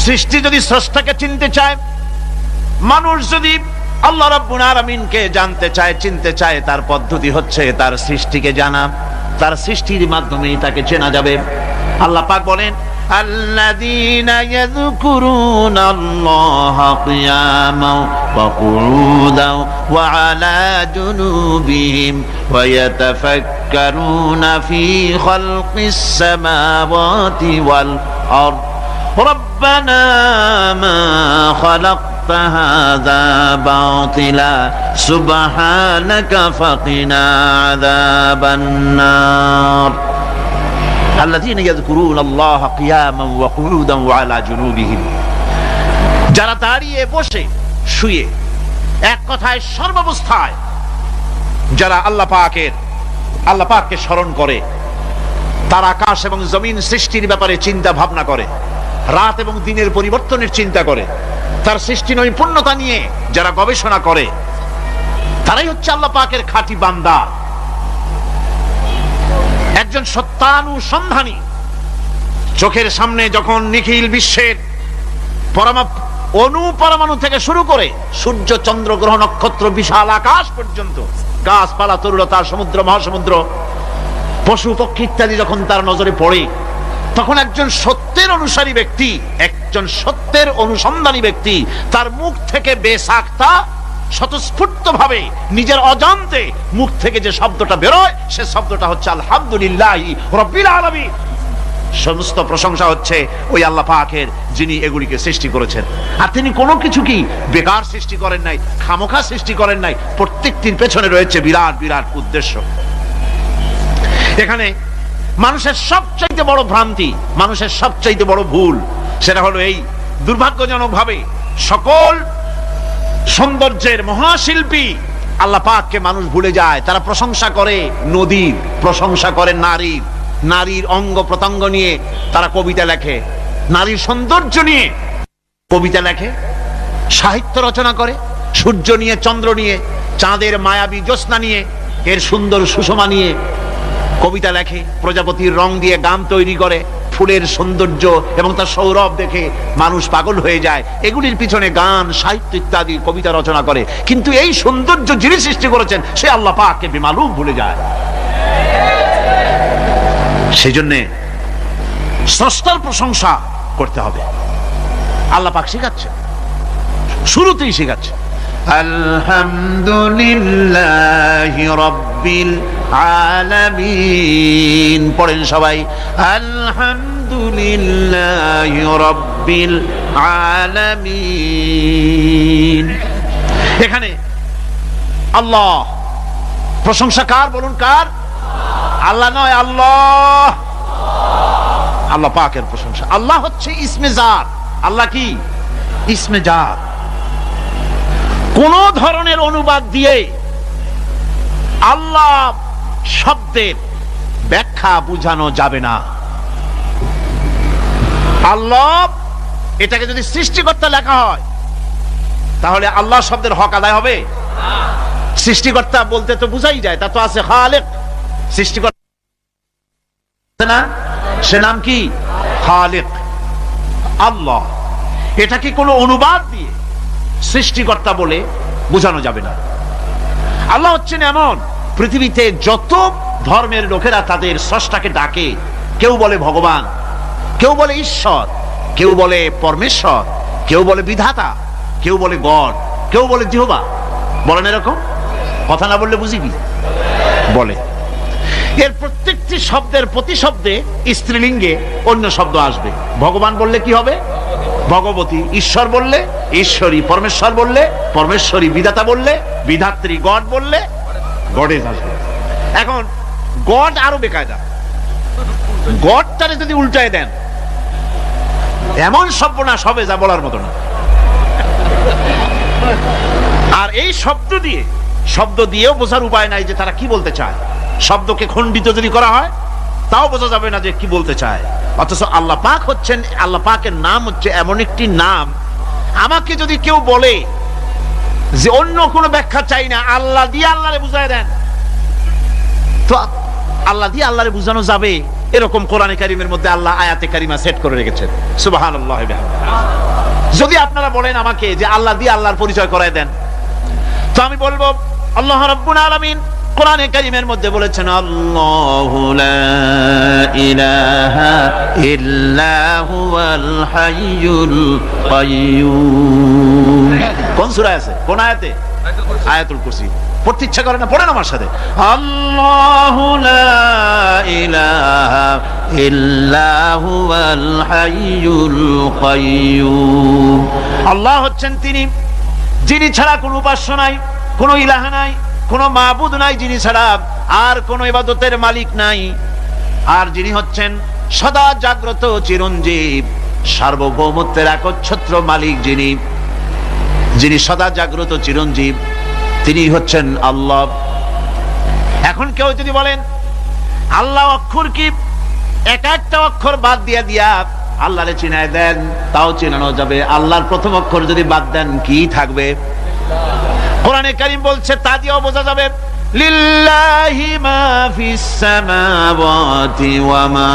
সৃষ্টি যদি স্রষ্টাকে চিনতে চায়, মানুষ যদি আল্লাহ রাব্বুল আলামিনকে জানতে চায়, চিনতে চায়, তার পদ্ধতি হচ্ছে তার সৃষ্টিকে জানা। তার সৃষ্টির মাধ্যমেই তাকে চেনা যাবে। আল্লাহ পাক বলেন, আল্লাযীনা ইয়াযকুরুনাল্লাহা কিয়ামান ওয়া কুউদান ওয়া আলা জুনুবিহিম ওয়া ইয়াতাফাক্কারুনা ফী খালকিস সামাওয়াতি ওয়াল আরদ রব্বানা মা খালাকতা হাযা বাতিলা সুবহানাকা ফাকিনা আযাবান নার। আল্লাযীনা ইয়াযকুরুনাল্লাহা কিয়ামান ওয়া কুউদান ওয়া আলা জুনুবিহিম, যারা দাঁড়িয়ে, বসে, শুয়ে, এক কথায় সর্বাবস্থায় যারা আল্লাহ পাককে স্মরণ করে, তারা আকাশ এবং জমিন সৃষ্টির ব্যাপারে চিন্তা ভাবনা করে, রাত এবং দিনের পরিবর্তনের চিন্তা করে, তার সৃষ্টি নৈপুণ্যতা নিয়ে যারা গবেষণা করে, তারাই হচ্ছে আল্লাহ পাকের খাঁটি বান্দা, একজন সত্যানুসন্ধানী। চোখের সামনে যখন নিখিল বিশ্বের পরমাণু থেকে শুরু করে সূর্য, চন্দ্র, গ্রহ, নক্ষত্র, বিশাল আকাশ পর্যন্ত, গাছপালা, তরুলতা, সমুদ্র, মহাসমুদ্র, পশু পক্ষী ইত্যাদি যখন তার নজরে পড়ে, তখন একজন সত্যের অনুসারী ব্যক্তি, একজন সত্যের অনুসন্ধানী ব্যক্তি, তার মুখ থেকে বেসাক্তা স্বতঃস্ফূর্ত ভাবে নিজের অজান্তে মুখ থেকে যে শব্দটা বেরোয়, সে শব্দটা হচ্ছে আলহামদুলিল্লাহি রাব্বিল আলামিন। সমস্ত প্রশংসা হচ্ছে ওই আল্লাহ পাকের, যিনি এগুলিকে সৃষ্টি করেছেন। আর তিনি কোনো কিছু কি বেকার সৃষ্টি করেন নাই, খামোখা সৃষ্টি করেন নাই। প্রত্যেকটির পেছনে রয়েছে বিরাট বিরাট উদ্দেশ্য। এখানে মানুষের সবচাইতে বড় ভ্রান্তি, মানুষের সবচাইতে বড় ভুল, সেটা হলো এই, দুর্ভাগ্যজনক ভাবে সকল সৌন্দর্যের মহাশিল্পী আল্লাহ পাককে মানুষ ভুলে যায়। তারা প্রশংসা করে নদীর, প্রশংসা করে নারীর, নারীর অঙ্গ প্রত্যঙ্গ নিয়ে তারা কবিতা লেখে, নারীর সৌন্দর্য নিয়ে কবিতা লেখে, সাহিত্য রচনা করে, সূর্য নিয়ে, চন্দ্র নিয়ে, চাঁদের মায়াবী জ্যোৎস্না নিয়ে, এর সুন্দর সুষমা নিয়ে কবিতা লেখে, প্রজাপতির রং দিয়ে গান তৈরি করে, ফুলের সৌন্দর্য এবং তার সৌরভ দেখে মানুষ পাগল হয়ে যায়। এগুলির পিছনে গান, সাহিত্য ইত্যাদি কবিতা রচনা করে, কিন্তু এই সৌন্দর্য যিনি সৃষ্টি করেছেন সে আল্লাহ পাককে বেমালুম ভুলে যায়। সেই জন্য স্রষ্টার প্রশংসা করতে হবে। আল্লাহ পাক শেখাচ্ছেন, শুরুতেই শেখাচ্ছে, আলহামদুলিল্লাহি রাব্বিল আলামিন। পড়েন সবাই, আলহামদুলিল্লাহি রাব্বিল আলামিন। এখানে আল্লাহ প্রশংসা কার বলুন, কার? আল্লাহ নয়, আল্লাহ, আল্লাহ পাকের প্রশংসা। আল্লাহ হচ্ছে ইসমে জাত। আল্লাহ কি? ইসমে জাত। কোন ধরনের অনুবাদ দিয়ে আল্লাহ শব্দের ব্যাখ্যা বুঝানো যাবে না। আল্লাহ এটাকে যদি সৃষ্টিকর্তা লেখা হয়, তাহলে আল্লাহ শব্দের হক আদায় হবে? সৃষ্টিকর্তা বলতে তো বুঝাই যায়, তা তো আছে খালেক, সৃষ্টিকর্তা না, সে নাম কি? খালেক। আল্লাহ এটাকে কোনো অনুবাদ দিয়ে সৃষ্টিকর্তা বলে বোঝানো যাবে না। আল্লাহ হচ্ছেন এমন, পৃথিবীতে যত ধর্মের লোকেরা তাদের স্রষ্টাকে ডাকে, কেউ বলে ভগবান, কেউ বলে ঈশ্বর, কেউ বলে পরমেশ্বর, কেউ বলে বিধাতা, কেউ বলে গড, কেউ বলে জিহোবা। বলেন এরকম? কথা না বললে বুঝি কি বলে? এর প্রত্যেকটি শব্দের প্রতিশব্দে স্ত্রীলিঙ্গে অন্য শব্দ আসবে। ভগবান বললে কি হবে? ভগবতী। ঈশ্বর বললে ঈশ্বরী। পরমেশ্বর বললে পরমেশ্বরী। বিধাতা বললে বিধাত্রী। গড বললে গডেস আসবে। এখন গড আরো বেকায়দা। গডটারে যদি উল্টায় দেন, এমন সর্বনাশ হবে যা বলার মতো না। আর এই শব্দ দিয়েও বোঝার উপায় নাই যে তারা কি বলতে চায়। শব্দকে খণ্ডিত যদি করা হয় তাও বোঝা যাবে না যে কি বলতে চায়। অথচ আল্লাহ পাক হচ্ছেন, আল্লাহ পাকের নাম হচ্ছে এমন একটি নাম, আমাকে যদি কেউ বলে যে অন্য কোনো ব্যাখ্যা চাই না, আল্লাহ দিয়ে আল্লাহরে বুঝায় দেন, তো আল্লাহ দিয়ে আল্লাহরে বুঝানো যাবে এরকম কোরআনে কারিমের মধ্যে আল্লাহ আয়াতে কারিমা সেট করে রেখেছেন। সুবহানাল্লাহ। যদি আপনারা বলেন আমাকে যে আল্লাহ দিয়ে আল্লাহর পরিচয় করায় দেন, তো আমি বলবো আল্লাহ রাব্বুল আলামিন কোরআনে কারিমের মধ্যে বলেছেন আল্লাহু লা ইলাহা ইল্লা হুয়াল হাইয়ুল কাইয়্যুম। কোন সূরায় আছে, কোন আয়াতে? আয়াতুল কুরসি। পড়তে ইচ্ছা করে না? পড়েন আমার সাথে, আল্লাহু লা ইলাহা ইল্লা হুয়াল হাইয়ুল কাইয়্যুম। আল্লাহ হচ্ছেন তিনি যিনি ছাড়া কোনো উপাস্য নাই, কোনো ইলাহ নাই, কোনো মাবুদ নাই যিনি ছাড়া, আর কোনো ইবাদতের মালিক নাই, আর যিনি হচ্ছেন সদা জাগ্রত চিরঞ্জীব, সার্বভৌমত্বের একচ্ছত্র মালিক, যিনি সদা জাগ্রত চিরঞ্জীব, তিনি হচ্ছেন আল্লাহ। এখন কেউ যদি বলেন আল্লাহ অক্ষর কি, এক একটা অক্ষর বাদ দিয়া আল্লাহরে চিনায় দেন, তাও চিনানো যাবে। আল্লাহর প্রথম অক্ষর যদি বাদ দেন কি থাকবে? কোরআনে কারীম বলছে তা দিয়েও বোঝা যাবে লিল্লাহি মা ফিস সামাওয়াতি ওয়া মা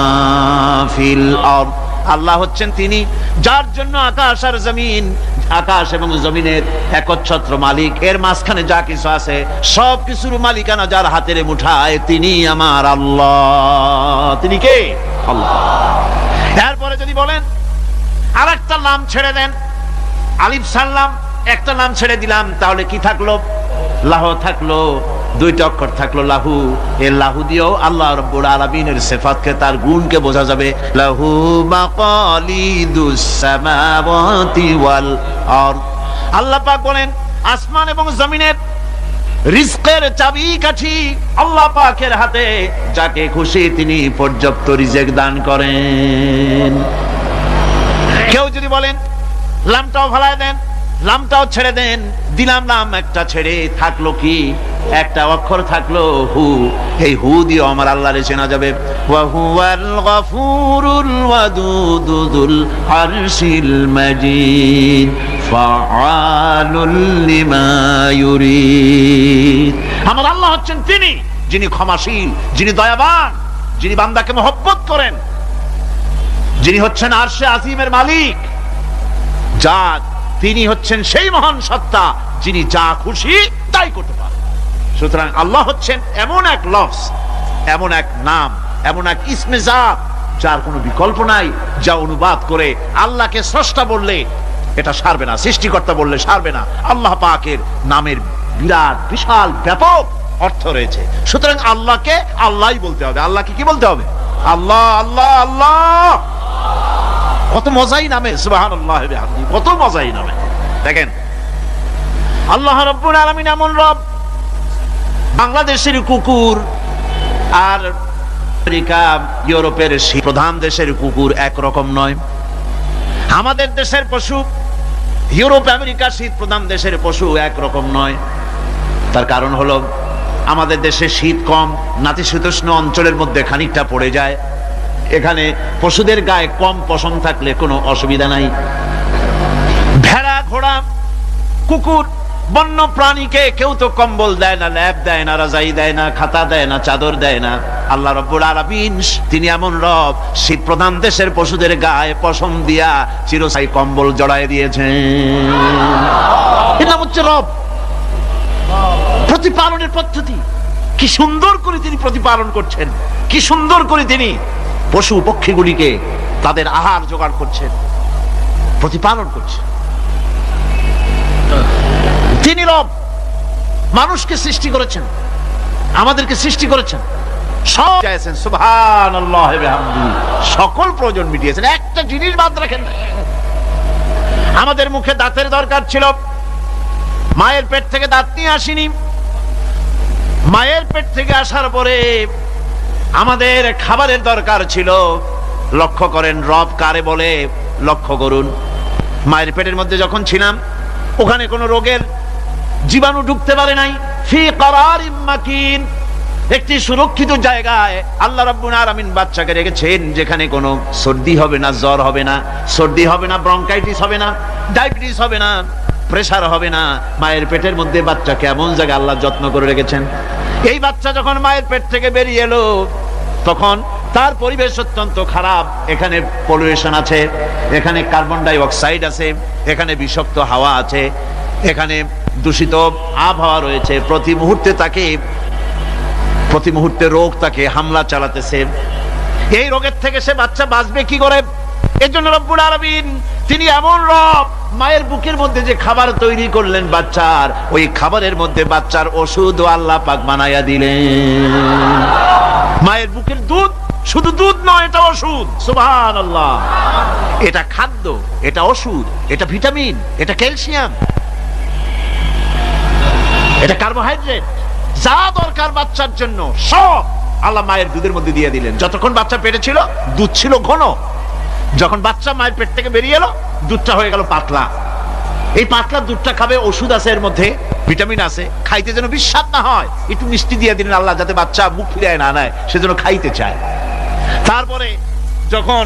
ফিল আরদ। আল্লাহ হচ্ছেন তিনি যার জন্য আকাশ আর জমিন, আকাশ এবং জমিনের একচ্ছত্র মালিক, এর মাঝখানে যা কিছু আছে সব কিছুর মালিকানা যার হাতের মুঠায়, তিনি আমার আল্লাহ। তিনি কে? আল্লাহ। এরপরে যদি বলেন আরেকটা নাম ছেড়ে দেন, আলিফ সাল্লাম একটা নাম ছেড়ে দিলাম, তাহলে কি থাকলো? লাহ থাকলো, দুইটা অক্ষর থাকলো লাহু। এই লাহু দিয়েও আল্লাহ রাব্বুল আলামিনের সিফাতকে, তার গুণকে বোঝা যাবে। লাহু মাকালিদুস সামাওয়াতি ওয়াল আরদ। আল্লাহ পাক বলেন আসমান এবং জমিনের রিজকের চাবিকাঠি আল্লাহ পাকের হাতে, যাকে খুশি তিনি পর্যাপ্ত রিজেক দান করেন। কেউ যদি বলেন লামটাও ফালায় দেন, লামটাও ছেড়ে দেন, দিলাম নাম একটা ছেড়ে, থাকলো কি? একটা অক্ষর থাকলো হু। এই হু দিয়ে আমার আল্লাহরে চেনা যাবে। ওয়া হুয়াল গফুরুল ওয়াদুদুল আরশিল মাজিদ ফাআলুল লিমা ইউরিদ। আমার আল্লাহ হচ্ছেন তিনি যিনি ক্ষমাশীল, যিনি দয়াবান, যিনি বান্দাকে মহব্বত করেন, যিনি হচ্ছেন আরশে আজিমের মালিক, তিনি হচ্ছেন সেই মহান সত্তা যিনি যা খুশি তাই করতে পারেন। সুতরাং আল্লাহ হচ্ছেন এমন এক লফজ, এমন এক নাম, এমন এক ইসমে জাত যার কোনো বিকল্প নাই, যা অনুবাদ করে আল্লাহকে স্রষ্টা বললে এটা সারবে না, সৃষ্টিকর্তা বললে সারবে না। আল্লাহ পাকের নামের বিরাট বিশাল ব্যাপক অর্থ রয়েছে। সুতরাং আল্লাহকে আল্লাহই বলতে হবে। আল্লাহকে কি বলতে হবে? আল্লাহ আল্লাহ আল্লাহ। কত মজাই নামে, সুবহানাল্লাহ বিহামদি, কত মজাই নামে। দেখেন আল্লাহ রাব্বুল আলামিন এমন রব, বাংলাদেশের কুকুর আর আমেরিকা ইউরোপের প্রধান দেশের কুকুর একরকম নয়। আমাদের দেশের পশু ইউরোপ আমেরিকা শীত প্রধান দেশের পশু একরকম নয়। তার কারণ হলো আমাদের দেশে শীত কম, নাতিশীতোষ্ণ অঞ্চলের মধ্যে খানিকটা পড়ে যায়। এখানে পশুদের গায়ে কম পশম থাকলে কোনো অসুবিধা নাই। ভেড়া, ঘোড়া, কুকুর, বন্য প্রাণীকে কেউ তো কম্বল দেয় না, ল্যাপ দেয় না, রাজাই দেয় না, খাতা দেয় না, চাদর দেয় না। আল্লাহ রাব্বুল আলামিন তিনি এমন রব, শীত প্রধান দেশের পশুদের গায়ে পশম দিয়া চিরস্থায়ী কম্বল জড়ায় দিয়েছেন। এর নাম হচ্ছে রব। প্রতিপালনের পদ্ধতি কি সুন্দর করে তিনি প্রতিপালন করছেন, কি সুন্দর করে তিনি পশু পক্ষীগুলিকে তাদের আহার জোগাড় করছেন, প্রতিপালন করছেন। তিনি রব, মানুষকে সৃষ্টি করেছেন, আমাদেরকে সৃষ্টি করেছেন, সব চাইছেন। সুবহানাল্লাহ বিহামদিহি, সকল প্রয়োজন মিটিয়েছেন, একটা জিনিস বাদ রাখেন না। আমাদের মুখে দাঁতের দরকার ছিল, মায়ের পেট থেকে দাঁত নিয়ে আসিনি। মায়ের পেট থেকে আসার পরে আমাদের খাবারের দরকার ছিল। লক্ষ্য করেন রব কারে বলে, লক্ষ্য করুন। মায়ের পেটের মধ্যে যখন ছিলাম ওখানে কোনো রোগের জীবাণু ঢুকতে পারে নাই। ফি করারিম মাকিন, একটি সুরক্ষিত জায়গায় আল্লাহ রাব্বুল আলামিন বাচ্চাকে রেখেছেন, যেখানে কোনো সর্দি হবে না, জ্বর হবে না, সর্দি হবে না, ব্রঙ্কাইটিস হবে না, ডায়াবেটিস হবে না, প্রেসার হবে না। মায়ের পেটের মধ্যে বাচ্চাকে এমন জায়গায় আল্লাহ যত্ন করে রেখেছেন। এই বাচ্চা যখন মায়ের পেট থেকে বেরিয়ে এলো, তখন তার পরিবেশ অত্যন্ত খারাপ, এখানে পলিউশন আছে, এখানে কার্বন ডাই অক্সাইড আছে, এখানে বিষাক্ত হাওয়া আছে, এখানে দূষিত আবহাওয়া রয়েছে, প্রতি মুহূর্তে রোগ তাকে হামলা চালাতেছে। এই রোগের থেকে সে বাচ্চা বাঁচবে কি করে? এর জন্য রব্বুল আলামিন তিনি এমন রব, মায়ের বুকের মধ্যে যে খাবার তৈরি করলেন বাচ্চার, ওই খাবারের মধ্যে বাচ্চার ওষুধ আল্লাহ পাক বানায়া দিলেন। মায়ের বুকের দুধ শুধু দুধ নয়, এটা ওষুধ। সুবহানাল্লাহ। এটা খাদ্য, এটা ওষুধ, এটা ভিটামিন, এটা ক্যালসিয়াম, এটা কার্বোহাইড্রেট, যা দরকার বাচ্চার জন্য সব আল্লাহ মায়ের দুধের মধ্যে দিয়ে দিলেন। যতক্ষণ বাচ্চা পেটে ছিল দুধ ছিল ঘন, যখন বাচ্চা মায়ের পেট থেকে বেরিয়ে এলো দুধটা হয়ে গেল পাতলা। এই পাতলা দুধটা খাবে, ওষুধ আছে এর মধ্যে, ভিটামিন আছে, খাইতে যেন বিস্বাদ না হয় একটু মিষ্টি দিয়ে দিলেন আল্লাহ, যাতে বাচ্চা মুখ ফিরায় না নেয়, সেজন্য খাইতে চায়। তারপরে যখন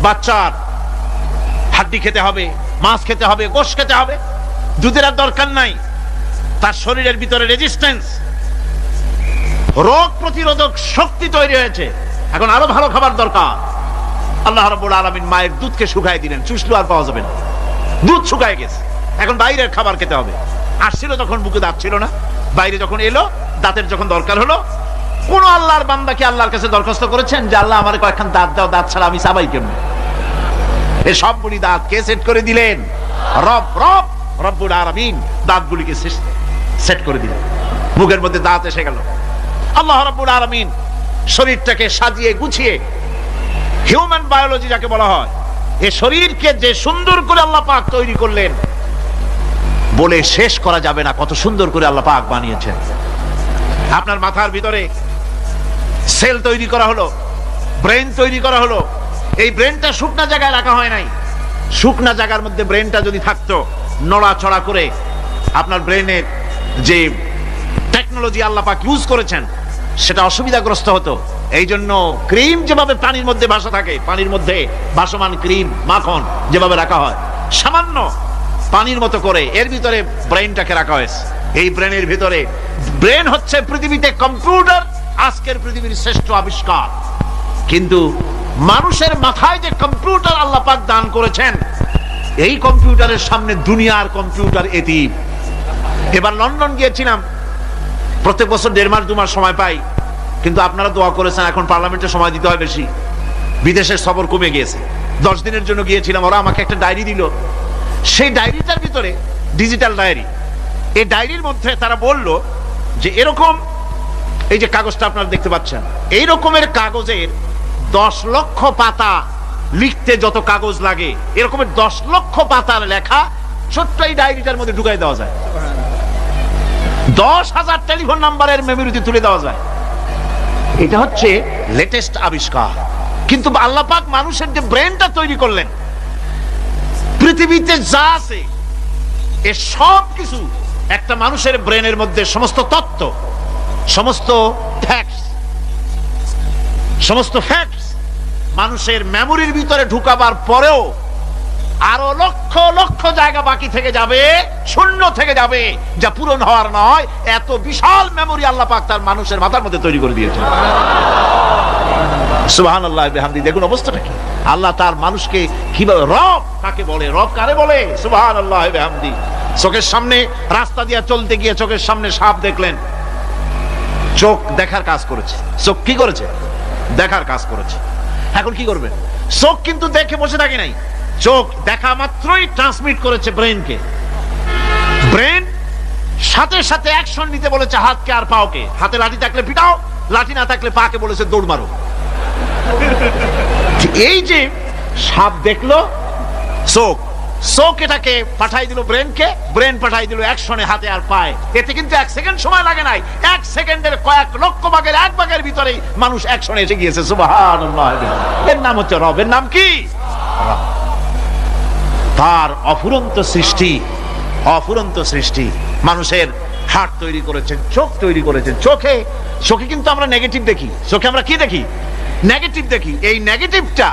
বাচ্চার হাড্ডি খেতে হবে, মাছ খেতে হবে, গোশত খেতে হবে, দুধের আর দরকার নাই, তার শরীরের ভিতরে রেজিস্ট্যান্স, রোগ প্রতিরোধক শক্তি তৈরি হয়েছে, এখন আরো ভালো খাবার দরকার। আল্লাহ রাব্বুল আলামিন মায়ের দুধকে শুকায় দিলেন, চুষলো আর পাওয়া যাবে না, দুধ শুকায় গেছে, এখন বাইরের খাবার খেতে হবে। আসছিল তখন বুকে দাঁত ছিল না, বাইরে যখন এলো দাঁতের যখন দরকার হলো, কোন আল্লাহর বান্দা কি আল্লাহর কাছে দরখাস্ত করেছেন যে আল্লাহ আমার কয়েকখান দাঁত দাও, দাঁত ছাড়া আমি চাবাই কেমন? এই সবগুলি দাঁত কে সেট করে দিলেন? রব্বুল আলামিন দাঁতগুলিকে সেট করে দিলেন, মুখের মধ্যে দাঁত এসে গেল। আল্লাহ রাব্বুল আলামিন শরীরটাকে সাজিয়ে গুছিয়ে, হিউম্যান বায়োলজি যাকে বলা হয়, এই শরীরকে যে সুন্দর করে আল্লাহ পাক তৈরি করলেন বলে শেষ করা যাবে না, কত সুন্দর করে আল্লাহ পাক বানিয়েছেন। আপনার মাথার ভিতরে সেল তৈরি করা হলো, ব্রেন তৈরি করা হলো। এই ব্রেনটা শুকনা জায়গায় রাখা হয় নাই, শুকনা জায়গার মধ্যে ব্রেনটা যদি থাকতো, নড়াচড়া করে আপনার ব্রেনের যে টেকনোলজি আল্লাহ পাক ইউজ করেছেন সেটা অসুবিধাগ্রস্ত হতো। এই জন্য ক্রিম যেভাবে পানির মধ্যে ভাসা থাকে, পানির মধ্যে ভাসমান ক্রিম মাখন যেভাবে রাখা হয়, সামান্য পানির মতো করে এর ভিতরে ব্রেনটাকে রাখা হয়েছে। এই ব্রেনের ভিতরে, ব্রেন হচ্ছে পৃথিবীতে কম্পিউটার, আজকের পৃথিবীর শ্রেষ্ঠ আবিষ্কার। কিন্তু মানুষের মাথায় যে কম্পিউটার আল্লাহ পাক দান করেছেন, এই কম্পিউটারের সামনে দুনিয়ার কম্পিউটার এতিম। এবার লন্ডন গিয়েছিলাম, প্রত্যেক বছর 1.5 মাস 2 মাস সময় পাই, কিন্তু আপনারা দোয়া করেছেন এখন পার্লামেন্টে সময় দিতে হয় বেশি, বিদেশের সফর কমে গিয়েছে। 10 দিনের জন্য গিয়েছিলাম, ওরা আমাকে একটা ডায়েরি দিল, সেই ডায়েরিটার ভিতরে ডিজিটাল ডায়েরি, এই ডায়েরির মধ্যে তারা বলল যে এরকম, এই যে কাগজটা আপনারা দেখতে পাচ্ছেন, এই রকমের কাগজের 10 লক্ষ পাতা লিখতে যত কাগজ লাগে, এরকমের 10 লক্ষ পাতার লেখা ছোট্ট এই ডায়েরিটার মধ্যে ঢুকাই দেওয়া যায়, 10,000 টেলিফোন নাম্বারের মেমোরিতে তুলে দেওয়া যায়। এটা হচ্ছে লেটেস্ট আবিষ্কার। কিন্তু আল্লাহ পাক মানুষের যে ব্রেনটা তৈরি করলেন, পৃথিবীতে যা আছে এ সব কিছু একটা মানুষের ব্রেনের মধ্যে, সমস্ত তথ্য, সমস্ত ফ্যাক্টস মানুষের মেমোরির ভিতরে ঢুকাবার পরেও আরো লক্ষ লক্ষ জায়গা বাকি থেকে যাবে, শূন্য থেকে যাবে, যা পূরণ হওয়ার নয়। এত বিশাল মেমোরি আল্লাহ পাক তার মানুষের মাথার মধ্যে তৈরি করে দিয়েছেন। সুবহানাল্লাহ বিহামদি। দেখুন অবস্থাটা কি, আল্লাহ তার মানুষকে কিভাবে, রব কাকে বলে, রব কারে বলে, সুবহানাল্লাহ বিহামদি। চোখের সামনে রাস্তা দিয়ে চলতে গিয়ে চোখের সামনে সাপ দেখলেন, চোখ দেখার কাজ করেছে, চোখ কি করেছে? দেখার কাজ করেছে। এখন কি করবে? চোখ কিন্তু দেখে বসে থাকে নাই, চোখ দেখা মাত্রই ট্রান্সমিট করেছে ব্রেনকে। ব্রেন সাথে সাথে অ্যাকশন নিতে বলেছে হাতকে আর পাওকে। হাতে লাঠি থাকলে পিটাও, লাঠি না থাকলে পাকে বলেছে দৌড় মারো। এই যে সাপ দেখলো, চোখ এটাকে পাঠাই দিল ব্রেনকে, ব্রেন পাঠাই দিল অ্যাকশনে হাতে আর পায়ে। এতে কিন্তু 1 সেকেন্ড সময় লাগে নাই, 1 সেকেন্ডের কয়েক লক্ষ ভাগের 1 ভাগের ভিতরেই মানুষ অ্যাকশনে এসে গিয়েছে। সুবহানাল্লাহ। এর নাম হচ্ছে রব। এর নাম কি? তার অফুরন্ত সৃষ্টি। মানুষের হার্ট তৈরি করেছেন, চোখ তৈরি করেছেন। চোখে কিন্তু আমরা নেগেটিভ দেখি, চোখে আমরা কি দেখি? নেগেটিভ দেখি। এই নেগেটিভটা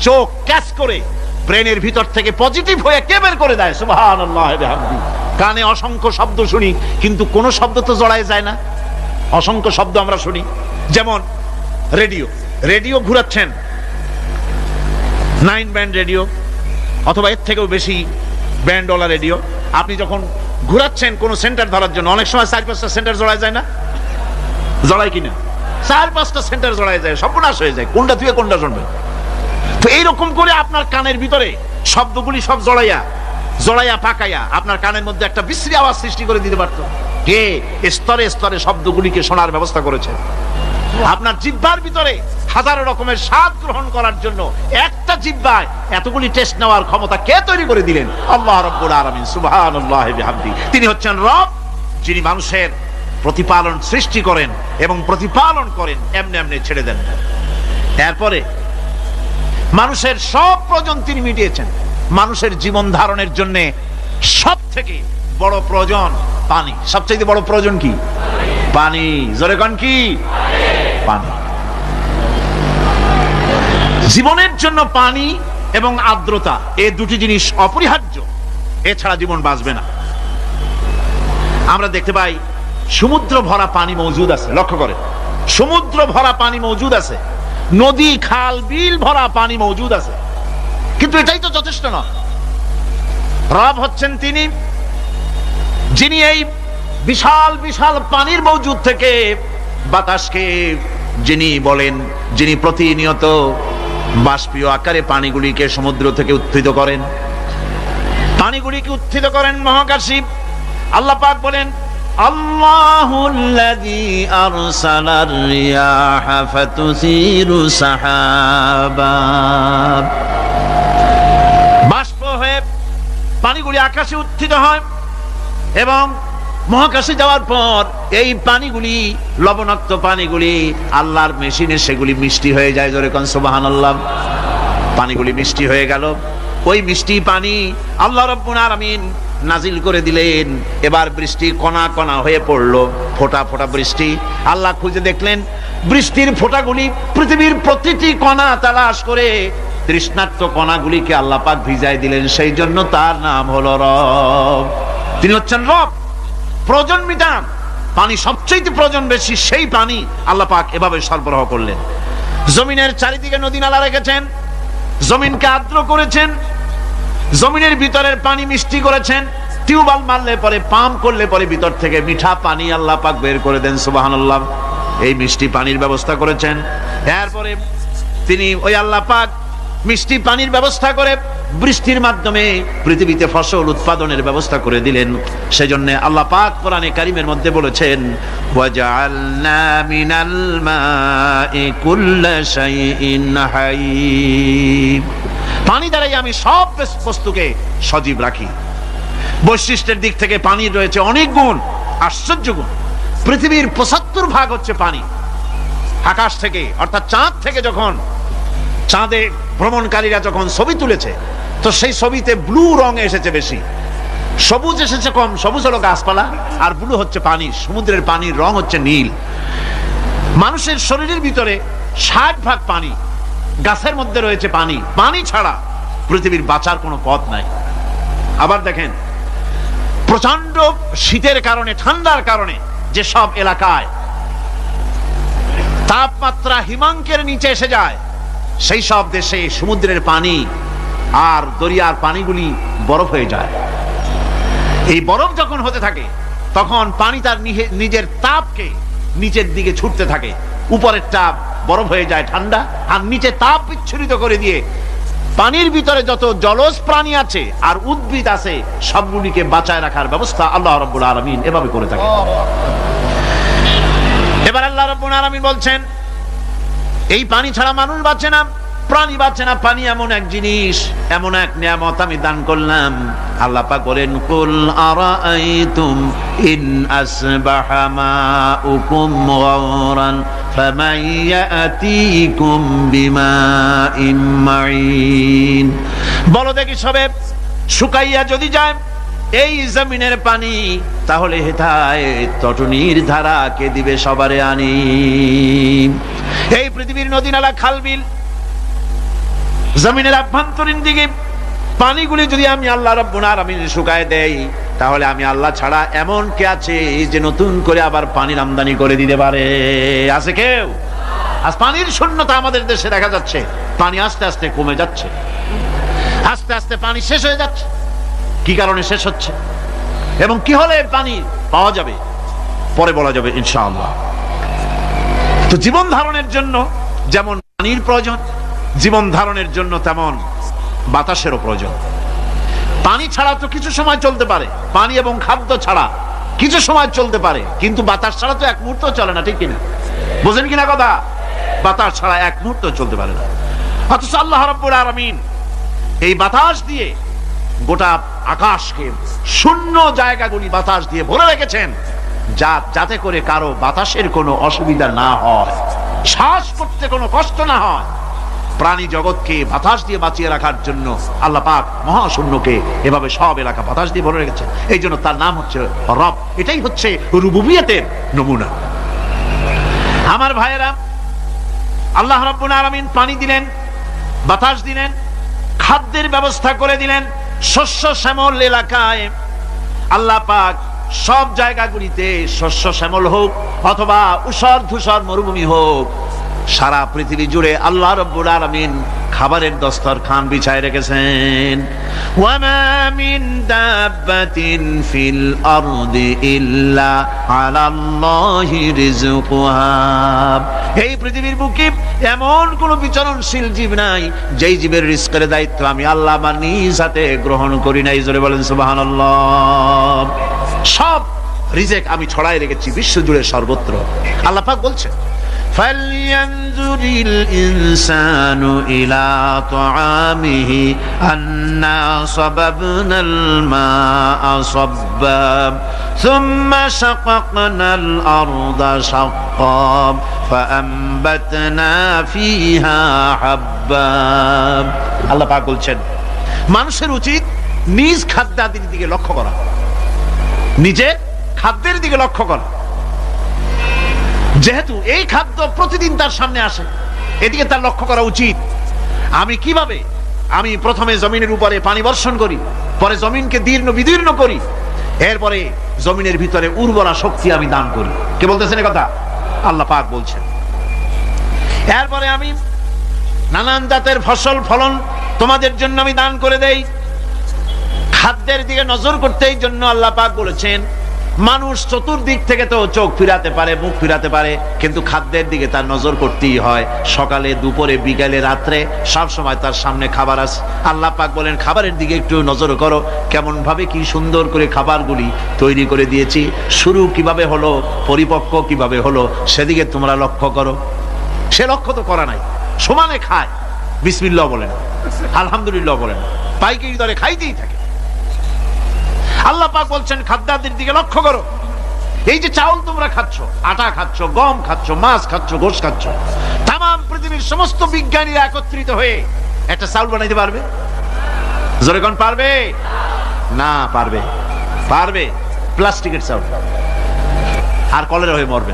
চোখ ক্যাচ করে ব্রেনের ভিতর থেকে পজিটিভ হয়ে কে বের করে দেয়? সুবহানাল্লাহ বিহামদি। কানে অসংখ্য শব্দ শুনি, কিন্তু কোন শব্দ তো জড়ায় যায় না। অসংখ্য শব্দ আমরা শুনি, যেমন রেডিও ঘুরাচ্ছেন, 9 ব্যান্ড রেডিও অথবা এর থেকেও বেশি ব্যান্ডওয়ালা রেডিও। আপনি যখন ঘুরাচ্ছেন কোন সেন্টার ধরার জন্য, অনেক সময় 4-5টা সেন্টার জড়ায় যায় না, জড়ায় কিনা? 4-5টা সেন্টার জড়ায় যায়, সর্বনাশ হয়ে যায়, কোনটা থেকে কোনটা শুনবে। তো এইরকম করে আপনার কানের ভিতরে শব্দগুলি সব জড়াইয়া পাকাইয়া আপনার কানের মধ্যে একটা বিশ্রী আওয়াজ সৃষ্টি করে দিতে পারতো। কে স্তরে স্তরে শব্দগুলিকে শোনার ব্যবস্থা করেছে? আপনার জিহ্বার ভিতরে হাজারো রকমের স্বাদ গ্রহণ করার জন্য একটা জিহ্বায় এতগুলি টেস্ট নেওয়ার ক্ষমতা কে তৈরি করে দিলেন? আল্লাহ রাব্বুল আলামিন সুবহানাল্লাহি বিহামদি। তিনি হচ্ছেন রব, যিনি মানুষের প্রতিপালন সৃষ্টি করেন এবং প্রতিপালন করেন, এমনি এমনি ছেড়ে দেন। এরপরে মানুষের সব প্রয়োজন তিনি মিটিয়েছেন। মানুষের জীবন ধারণের জন্য সব থেকে বড় প্রয়োজন পানি। সবচেয়ে বড় প্রয়োজন কি? পানি। জোরে কোন কি? পানি। জীবনের জন্য পানি এবং আর্দ্রতা, এই দুটি জিনিস অপরিহার্য, এছাড়া জীবন বাঁচবে না। আমরা দেখতে পাই সমুদ্র ভরা পানি মজুদ আছে, লক্ষ্য করে, সমুদ্র ভরা পানি মজুদ আছে, নদী খাল বিল ভরা পানি মজুদ আছে, কিন্তু এটাই তো যথেষ্ট নয়। রব হচ্ছেন তিনি যিনি এই বিশাল বিশাল পানির মজুদ থেকে বাতাসকে যিনি বলেন, যিনি প্রতিনিয়ত বাষ্পীয় আকারে পানিগুলিকে সমুদ্র থেকে উত্থিত করেন, পানিগুলিকে উত্থিত করেন মহাকাশে। আল্লাহ পাক বলেন, আল্লাহুল্লাযী আরসালার রিয়াহা ফাতুসিরু সাহাবা। বাষ্প হয়ে পানিগুলি আকাশে উত্থিত হয় এবং মহাকাশে যাওয়ার পর এই পানিগুলি, লবণাক্ত পানিগুলি আল্লাহর মেশিনে সেগুলি মিষ্টি হয়ে যায়। জোরে কোন সুবহানাল্লাহ। পানিগুলি মিষ্টি হয়ে গেল, ওই মিষ্টি পানি আল্লাহ রাব্বুল আলামিন নাজিল করে দিলেন। এবার বৃষ্টি কণা কণা হয়ে পড়লো, ফোঁটা ফোঁটা বৃষ্টি। আল্লাহ খুঁজে দেখলেন বৃষ্টির ফোঁটাগুলি পৃথিবীর প্রতিটি কণা তালাশ করে তৃষ্ণার্ত কণাগুলিকে আল্লাহ পাক ভিজায় দিলেন। সেই জন্য তার নাম হলো রব। তিনি হচ্ছেন রব, প্রয়োজন মিটান। পানি সবচেয়ে প্রয়োজন বেশি, সেই পানি আল্লাহ পাক এভাবে সরবরাহ করলেন। জমিনের চারিদিকে নদী নালা রেখেছেন, জমিনকে আর্দ্র করেছেন, জমিনের ভিতরের পানি মিষ্টি করেছেন। টিউবওয়েল মারলে পরে, পাম্প করলে পরে ভিতর থেকে মিঠা পানি আল্লাহ পাক বের করে দেন। সুবহানাল্লাহ। এই মিষ্টি পানির ব্যবস্থা করেছেন। এরপরে তিনি ওই আল্লাহ পাক মিষ্টি পানির ব্যবস্থা করে বৃষ্টির মাধ্যমে পৃথিবীতে ফসল উৎপাদনের ব্যবস্থা করে দিলেন। সেজন্য আল্লাহ পাক কোরআনে কারীমের মধ্যে বলেছেন, ওয়াজআলনা মিনাল মাই কুল্লা শাইইন হায়্য। পানি দ্বারাই আমি সব বস্তুকে সজীব রাখি। বৈশিষ্ট্যের দিক থেকে পানির রয়েছে অনেক গুণ, আশ্চর্য গুণ। পৃথিবীর 75% হচ্ছে পানি। আকাশ থেকে অর্থাৎ চাঁদ থেকে যখন চাঁদে ভ্রমণকারীরা যখন ছবি তুলেছে, তো সেই ছবিতে ব্লু রং এসেছে বেশি, সবুজ এসেছে কম। সবুজ হলো গাছপালা, আর ব্লু হচ্ছে পানি। সমুদ্রের পানির রং হচ্ছে নীল। মানুষের শরীরের ভিতরে 60% পানি, গাছের মধ্যে রয়েছে পানি। পানি ছাড়া পৃথিবীর বাঁচার কোনো পথ নাই। আবার দেখেন, প্রচন্ড শীতের কারণে, ঠান্ডার কারণে যে সব এলাকায় তাপমাত্রা হিমাঙ্কের নিচে এসে যায়, সেই সব দেশে সমুদ্রের পানি আর দরিয়ার পানিগুলি বরফ হয়ে যায়। এই বরফ যখন হতে থাকে, তখন পানি তার নিজের তাপকে নিচের দিকে ছুটতে থাকে। উপরের তাপ বরফ হয়ে যায় ঠান্ডা, আর নিচে তাপ বিচ্ছুরিত করে দিয়ে পানির ভিতরে যত জলজ প্রাণী আছে আর উদ্ভিদ আছে, সবগুলিকে বাঁচায় রাখার ব্যবস্থা আল্লাহ রাব্বুল আলামিন এভাবে করে থাকে। এবার আল্লাহ রাব্বুল আলামিন বলছেন, এই পানি ছাড়া মানুষ বাঁচে না, প্রাণী বাঁচে না। পানি এমন এক জিনিস, এমন এক নিয়ামত আমি দান করলাম। আল্লাহ পাক বলেন, কুল আরাআইতুম ইন আসবাহা মাউকুম গাওরান ফামান ইয়াতিকুম বিমাইন মাইন। বলো দেখি, সবে শুকাইয়া যদি যায় এই জমিনের পানি, তাহলে হেথায় তটনির ধারা কে দিবে সবারে আনি। এই পৃথিবীর নদী নালা খালবিল জমিনের আভ্যন্তরীণ দিকে পানিগুলি যদি আমি আল্লাহ রাব্বুল আলামিন শুকায় দেই, তাহলে আমি আল্লাহ ছাড়া এমন কে আছে যে নতুন করে আবার পানির আমদানি করে দিতে পারে? আছে কেউ? আজ পানির শূন্যতা আমাদের দেশে দেখা যাচ্ছে। পানি আস্তে আস্তে কমে যাচ্ছে, আস্তে আস্তে পানি শেষ হয়ে যাচ্ছে। কি কারণে শেষ হচ্ছে এবং কি হলে পানি পাওয়া যাবে পরে বলা যাবে ইনশাআল্লাহ। তো জীবন ধারণের জন্য যেমন পানির প্রয়োজন, জীবন ধারণের জন্য তেমন বাতাসেরও প্রয়োজন। পানি ছাড়া তো কিছু সময় চলতে পারে, পানি এবং খাদ্য ছাড়া কিছু সময় চলতে পারে, কিন্তু বাতাস ছাড়া তো এক মুহূর্ত চলে না, ঠিক কিনা? বুঝেন কিনা কথা? বাতাস ছাড়া এক মুহূর্ত চলতে পারে না। অথচ আল্লাহ রাব্বুল আলামিন এই বাতাস দিয়ে গোটা আকাশকে, শূন্য জায়গাগুলি বাতাস দিয়ে ভরে রেখেছেন, যাতে করে কারো বাতাসের কোনো অসুবিধা না হয়, শ্বাস করতে কোনো কষ্ট না হয়। প্রাণী জগৎকে বাতাস দিয়ে বাঁচিয়ে রাখার জন্য আল্লাহ পাক মহাশূন্যকে এভাবে সব এলাকা বাতাস দিয়ে ভরে রেখেছেন। এই জন্য তার নাম হচ্ছে রব। এটাই হচ্ছে রুবুবিয়তের নমুনা। আমার ভাইয়েরা, আল্লাহ রাব্বুল আলামিন পানি দিলেন, বাতাস দিলেন, খাদ্যের ব্যবস্থা করে দিলেন। শস্য শ্যামল এলাকায় আল্লাহ পাক সব জায়গাগুলিতে শস্য শ্যামল হোক অথবা উষর ধূসর মরুভূমি হোক, সারা পৃথিবী জুড়ে আল্লাহ রাব্বুল আলামিন খাবারের দস্তরখান বিছায় রেখেছেন। ওয়ামা মিন দাব্বাতিন ফিল আরদি ইল্লা আলাল্লাহি রিজকুহা। এই পৃথিবীর বুকে এমন কোন বিচরণশীল জীব নাই যেই জীবের রিজকের দায়িত্ব আমি আল্লাহ আমার নিজ হাতে গ্রহণ করি নাই। জোরে বলেন সুবহানাল্লাহ। সব রিজেক আমি ছড়াই রেখেছি বিশ্ব জুড়ে সর্বত্র। আল্লাহ পাক বলছেন, فَلْيَنْظُرِ الْإِنسَانُ إِلَى طَعَامِهِ أَنَّا صَبَبْنَا الْمَاءَ صَبًّا ثُمَّ شَقَقْنَا الْأَرْضَ شَقًّا فَأَنبَتْنَا فِيهَا حَبًّا। আল্লাহ পাক বলছেন, মানুষের উচিত নিজ খাদ্যাদির দিকে লক্ষ্য করা, নিজে খাদ্যের দিকে লক্ষ্য করা। যেহেতু এই খাদ্য প্রতিদিন তার সামনে আসে, এদিকে তার লক্ষ্য করা উচিত। আমি কিভাবে, আমি প্রথমে জমিনের উপরে পানি বর্ষণ করি, পরে জমিনকে দীর্ণ বিদীর্ণ করি, এরপরে জমিনের ভিতরে উর্বরা শক্তি আমি দান করি। কে বলতেছেন কথা? আল্লাহ পাক বলছেন। এরপরে আমি নানান জাতের ফসল ফলন তোমাদের জন্য আমি দান করে দেই। খাদ্যের দিকে নজর করতে এই জন্য আল্লাহ পাক বলেছেন, মানুষ চতুর্দিক থেকে তো চোখ ফিরাতে পারে, মুখ ফিরাতে পারে, কিন্তু খাদ্যের দিকে তার নজর করতেই হয়। সকালে, দুপুরে, বিকালে, রাত্রে সব সময় তার সামনে খাবার আছে। আল্লাহ পাক বলেন, খাবারের দিকে একটু নজর করো, কেমন ভাবে কি সুন্দর করে খাবারগুলি তৈরি করে দিয়েছি, শুরু কিভাবে হলো, পরিপক্ক কিভাবে হলো, সেদিকে তোমরা লক্ষ্য করো। সে লক্ষ্য তো করা নাই, সমানে খায়, বিসমিল্লাহ বলে না, আলহামদুলিল্লাহ বলে না, পাইকারি দরে খাইতেই থাকে। আল্লাহ পাক বলছেন, খাদ্যাদির দিকে লক্ষ্য করো। এই যে চাউল তোমরা খাচ্ছ, আটা খাচ্ছ, গম খাচ্ছ, মাছ খাচ্ছ, গোশ খাচ্ছ, তামাম পৃথিবীর সমস্ত বিজ্ঞানীরা একত্রিত হয়ে একটা চাউল বানাইতে পারবে? জোরে কোন পারবে? না পারবে। পারবে প্লাস্টিকের চাউল, আর কলেরা হয়ে মরবে।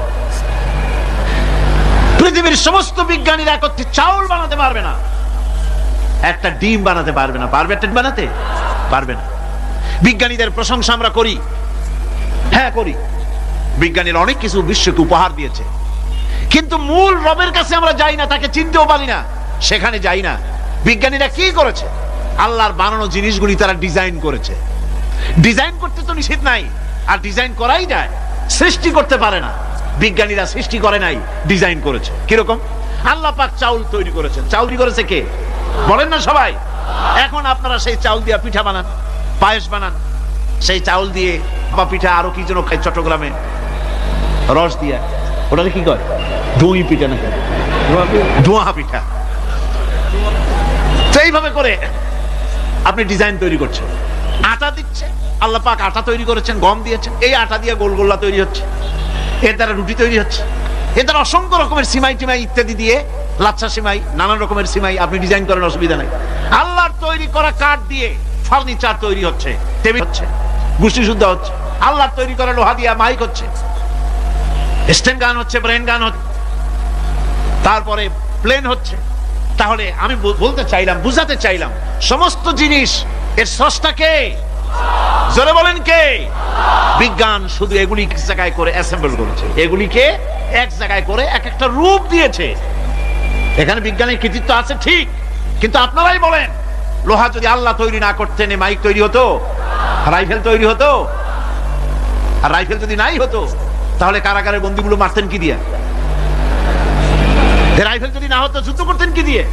পৃথিবীর সমস্ত বিজ্ঞানীরা একত্রিত চাউল বানাতে পারবে না, একটা ডিম বানাতে পারবে না। পারবে একটা বানাতে? পারবে না। বিজ্ঞানীদের প্রশংসা আমরা করি, হ্যাঁ করি, বিজ্ঞানীরা অনেক কিছু বিশ্বকে উপহার দিয়েছে, কিন্তু মূল রবের কাছে আমরা যাই না, তাকে চিনতেও পারি না, সেখানে যাই না। বিজ্ঞানীরা কি করেছে? আল্লাহর বানানো জিনিসগুলি তারা ডিজাইন করেছে। ডিজাইন করতে তো নিষেধ নাই, আর ডিজাইন করাই যায়, সৃষ্টি করতে পারে না। বিজ্ঞানীরা সৃষ্টি করে নাই, ডিজাইন করেছে। কিরকম? আল্লাহ পাক চাউল তৈরি করেছেন। চাউল করেছে কে? বলেন না সবাই। এখন আপনারা সেই চাউল দিয়ে পিঠা বানান, পায়েস বানান, সেই চাউল দিয়ে বা পিঠা, আরো কি যেন খাই চট্টগ্রামে রস দিয়া, ওটাকে কি কয়? দই পিঠা নাকি ধোঁয়া পিঠা। তো এইভাবে করে আপনি ডিজাইন তৈরি করছেন। আটা দিচ্ছে, আল্লাহ পাক আটা তৈরি করেছেন, গম দিয়েছেন, এই আটা দিয়ে গোলগোল্লা তৈরি হচ্ছে, এর দ্বারা রুটি তৈরি হচ্ছে, এর দ্বারা অসংখ্য রকমের সিমাই টিমাই ইত্যাদি দিয়ে, লাচ্ছা সিমাই, নানান রকমের সিমাই আপনি ডিজাইন করেন, অসুবিধা নাই। আল্লাহর তৈরি করা কাঠ দিয়ে ফার্নিচার তৈরি হচ্ছে, টেবিল হচ্ছে, গুষ্টি শুদ্ধ হচ্ছে। আল্লাহর তৈরি করা লোহা দিয়ে মাইক হচ্ছে, স্ট্যান্ড গান হচ্ছে, ব্রেন গান হচ্ছে, তারপরে প্লেন হচ্ছে। তাহলে আমি বলতে চাইলাম, বুঝাতে চাইলাম, সমস্ত জিনিস এর স্রষ্টা কে? জোরে বলেন কে? বিজ্ঞান শুধু এগুলি এক জায়গায় করে অ্যাসেম্বল করেছে, এগুলিকে এক জায়গায় করে এক একটা রূপ দিয়েছে। এখানে বিজ্ঞানের কৃতিত্ব আছে ঠিক, কিন্তু আপনারাই বলেন, লোহা যদি আল্লাহ তৈরি না করতেন মাইক তৈরি হতো, রাইফেল তৈরি হতো? আর রাইফেল যদি নাই হতো তাহলে কারাগারের বন্দীগুলো মারতেন কি দিয়ে? রাইফেল যদি না হতো যুদ্ধ করতেন কি দিয়ে?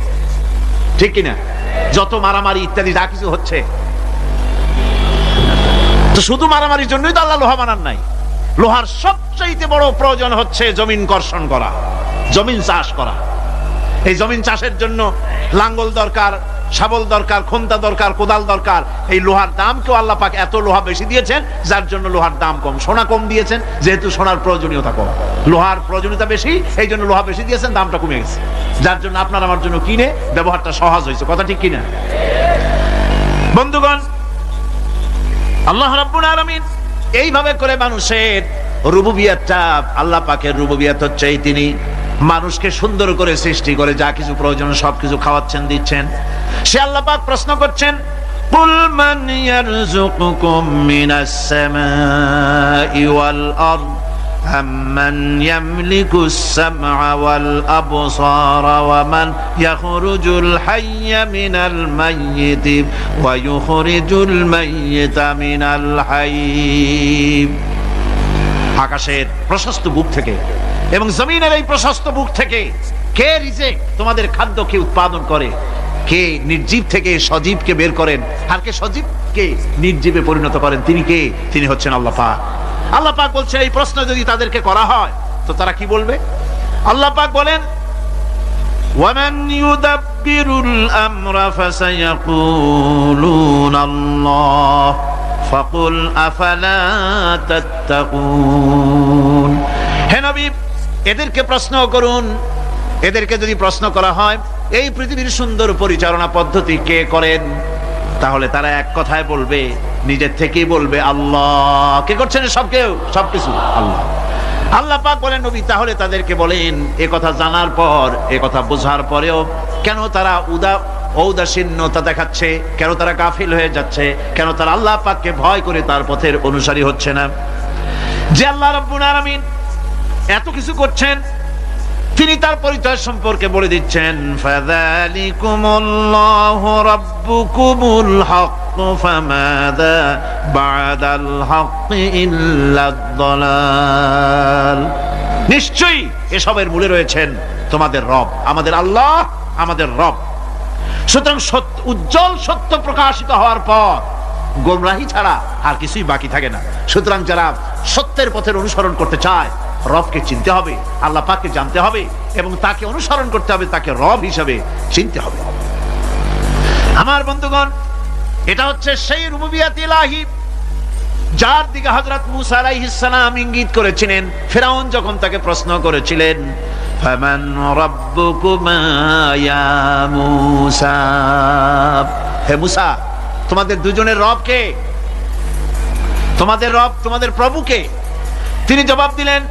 ঠিক কিনা? যত মারামারি ইত্যাদি যা কিছু হচ্ছে, তো শুধু মারামারির জন্যই তো আল্লাহ লোহা বানান নাই। লোহার সবচেয়ে বড় প্রয়োজন হচ্ছে জমিন কর্ষণ করা, জমিন চাষ করা। এই জমিন চাষের জন্য লাঙ্গল দরকার, শাবল দরকার, খন্তা দরকার, কোদাল দরকার। এই লোহার দাম কেউ আল্লাহ পাক এত লোহা বেশি দিয়েছেন, যার জন্য লোহার দাম কম। সোনা কম দিয়েছেন যেহেতু সোনার প্রয়োজনীয়তা কম, লোহার প্রয়োজনীয়তা বেশি, এই জন্য লোহা বেশি দিয়েছেন, দামটা কমে গেছে, যার জন্য আপনার আমার জন্য কিনে ব্যবহারটা সহজ হয়েছে। কথা ঠিক কিনা? বন্ধুগণ, আল্লাহ রাব্বুল আলামিন এইভাবে করে মানুষের রুবুবিয়াতটা, আল্লাহ পাকের রুবুবিয়াত হচ্ছে তিনি মানুষকে সুন্দর করে সৃষ্টি করে যা কিছু প্রয়োজন সবকিছু খাওয়াচ্ছেন, দিচ্ছেন। সে আল্লাহ পাক প্রশ্ন করছেন, কুল মান ইয়ারযুকুকুম মিনাস সামাই ওয়াল আরদ আম্মান ইয়ামলিকুস সামআ ওয়াল আবসারা ওয়া মান ইয়াখরুজুল হাইয়্যা মিনাল মাইয়িতি ওয়া ইউখরিজুল মাইয়িতা মিনাল হাইয়্য। আকাশের প্রশস্ত বুক থেকে এবং জমিনের এই প্রশস্ত বুক থেকে কে রিজিক, তোমাদের খাদ্য কে উৎপাদন করে? কে নির্জীব থেকে সজীবকে বের করেন, আর কে সজীবকে নির্জীবে পরিণত করেন? তিনি কে? তিনি হচ্ছেন আল্লাহ পাক। আল্লাহ পাক বলছে, এই প্রশ্ন যদি তাদেরকে করা হয় তো তারা কি বলবে? আল্লাহ পাক বলেন, ওয়ামান ইউদাব্বিরুল আমরা ফাসায়াকুলুনা আল্লাহ ফাকুল আফালা তাত্তাকুন। হে নবী, এদেরকে প্রশ্ন করুন। এদেরকে যদি প্রশ্ন করা হয় এই পৃথিবীর সুন্দর পরিচালনা পদ্ধতি কে করেন, তাহলে তারা এক কথায় বলবে, নিজের থেকেই বলবে আল্লাহ। কে করছেন সবকিছু? আল্লাহ। আল্লাহ পাক বলেন, নবী তাহলে তাদেরকে বলেন, এ কথা জানার পর, এ কথা বোঝার পরেও কেন তারা ঔদাসীন্যতা দেখাচ্ছে, কেন তারা গাফিল হয়ে যাচ্ছে, কেন তারা আল্লাহ পাককে ভয় করে তার পথের অনুসারী হচ্ছে না? যে আল্লাহ রাব্বুল আলামিন এত কিছু করছেন, তিনি তার পরিচয় সম্পর্কে বলে দিচ্ছেন, ফাযালিকুমুল্লাহু রাব্বুকুমুল হক ফামাযা বা'দাল হক ইল্লাদ দালাল। নিশ্চয়ই এসবের মূলে রয়েছেন তোমাদের রব, আমাদের আল্লাহ, আমাদের রব। সুতরাং উজ্জ্বল সত্য প্রকাশিত হওয়ার পর গোমরাহি ছাড়া আর কিছুই বাকি থাকে না। সুতরাং যারা সত্যের পথের অনুসরণ করতে চায়, রবকে চিনতে হবে, আল্লাহ পাককে জানতে হবে এবং তাকে অনুসরণ করতে হবে, তাকে রব হিসাবে চিনতে হবে। আমার বন্ধুগণ, এটা হচ্ছে সেই রুবুবিয়াত ইলাহি যার দিকে হযরত মূসা আলাইহিস সালাম ইঙ্গিত করেছিলেন ফিরআউন যখন তাকে প্রশ্ন করেছিলেন, ফামান রাব্বুকুমা ইয়া মূসা। হে মূসা, তোমাদের দুজনের রব কে? তোমাদের রব, তোমাদের প্রভু কে? তিনি জবাব দিলেন,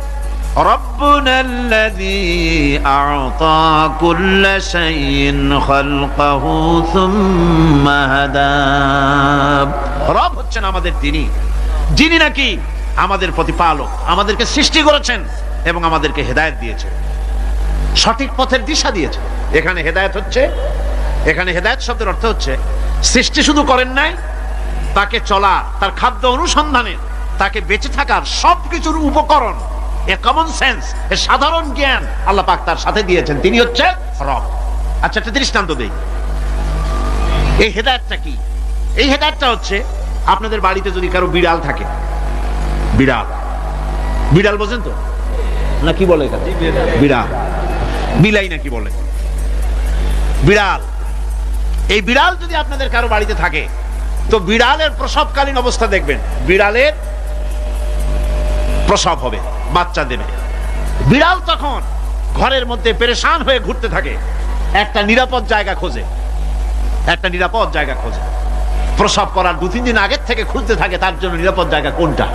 রব্বুনাল্লাযী আ'তা কুল্লা শাইইন খালকাহু সুম্মা হাদা। রব হচ্ছেন আমাদের তিনি, যিনি নাকি আমাদের প্রতিপালক, আমাদেরকে সৃষ্টি করেছেন এবং আমাদেরকে হেদায়েত দিয়েছেন, সঠিক পথের দিশা দিয়েছেন। এখানে হেদায়েত হচ্ছে, এখানে হেদায়েত শব্দের অর্থ হচ্ছে সৃষ্টি শুধু করেন নাই, তাকে চলা, তার খাদ্য অনুসন্ধানের, তাকে বেঁচে থাকার সবকিছুর উপকরণ, এ কমন সেন্স, এ সাধারণ জ্ঞান আল্লাহ পাক তার সাথে দিয়েছেন। তিনি হচ্ছে রব। আচ্ছা, একটা দৃষ্টান্ত দেই। এই হেদায়েতটা কি? এই হেদায়েতটা হচ্ছে, আপনাদের বাড়িতে যদি কারো বিড়াল থাকে, বিড়াল, বিড়াল বোঝেন তো না? কি বলে এখানে? বিড়াল, বিলাই নাকি বলে? বিড়াল। এই বিড়াল যদি আপনাদের কারো বাড়িতে থাকে, তো বিড়ালের প্রসবকালীন অবস্থা দেখবেন, বিড়ালের প্রসব হবে, বাচ্চা দেবে। বিড়াল তখন ঘরের মধ্যে পেরেশান হয়ে ঘুরতে থাকে, একটা নিরাপদ জায়গা খোঁজে, একটা নিরাপদ জায়গা খোঁজে। প্রসব করার 2-3 দিন আগের থেকে খুঁজতে থাকে তার জন্য নিরাপদ জায়গা কোনটা।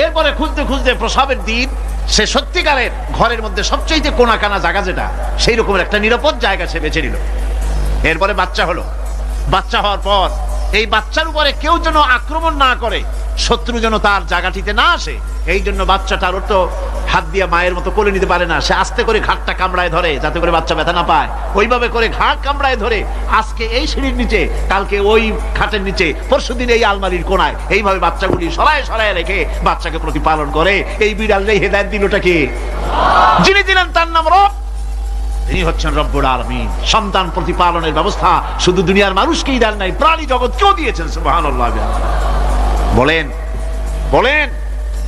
এরপরে খুঁজতে খুঁজতে প্রসবের দিন সে সত্যিকারের ঘরের মধ্যে সবচেয়ে কোনা কানা জায়গা যেটা, সেই রকমের একটা নিরাপদ জায়গা সে বেছে নিল। এরপরে বাচ্চা হলো। বাচ্চা হওয়ার পর এই বাচ্চার উপরে কেউ যেন আক্রমণ না করে, শত্রু যেন তার জায়গাটিতে না আসে। এই জন্য বাচ্চাটার ওর তো হাত দিয়ে মায়ের মতো কোলে নিতে পারে না, সে আস্তে করে ঘাটটা কামড়ায় ধরে যাতে করে বাচ্চা ব্যথা না পায়। ওইভাবে করে ঘাট কামড়ায় ধরে আজকে এই সিঁড়ির নিচে, কালকে ওই খাটের নিচে, পরশুদিন এই আলমারির কোনায়, এইভাবে বাচ্চাগুলি সরায় সরায় রেখে বাচ্চাকে প্রতিপালন করে। এই বিড়ালের হেদায়েত দিলটা কে? যিনি দিলেন তার নাম রব, তিনি হচ্ছেন রব্বুল আলামিন। সন্তান প্রতিপালনের ব্যবস্থা শুধু দুনিয়ার মানুষকেই দেন নাই, প্রাণী জগৎকেও দিয়েছেন। সুবহানাল্লাহ। বলেন বলেন,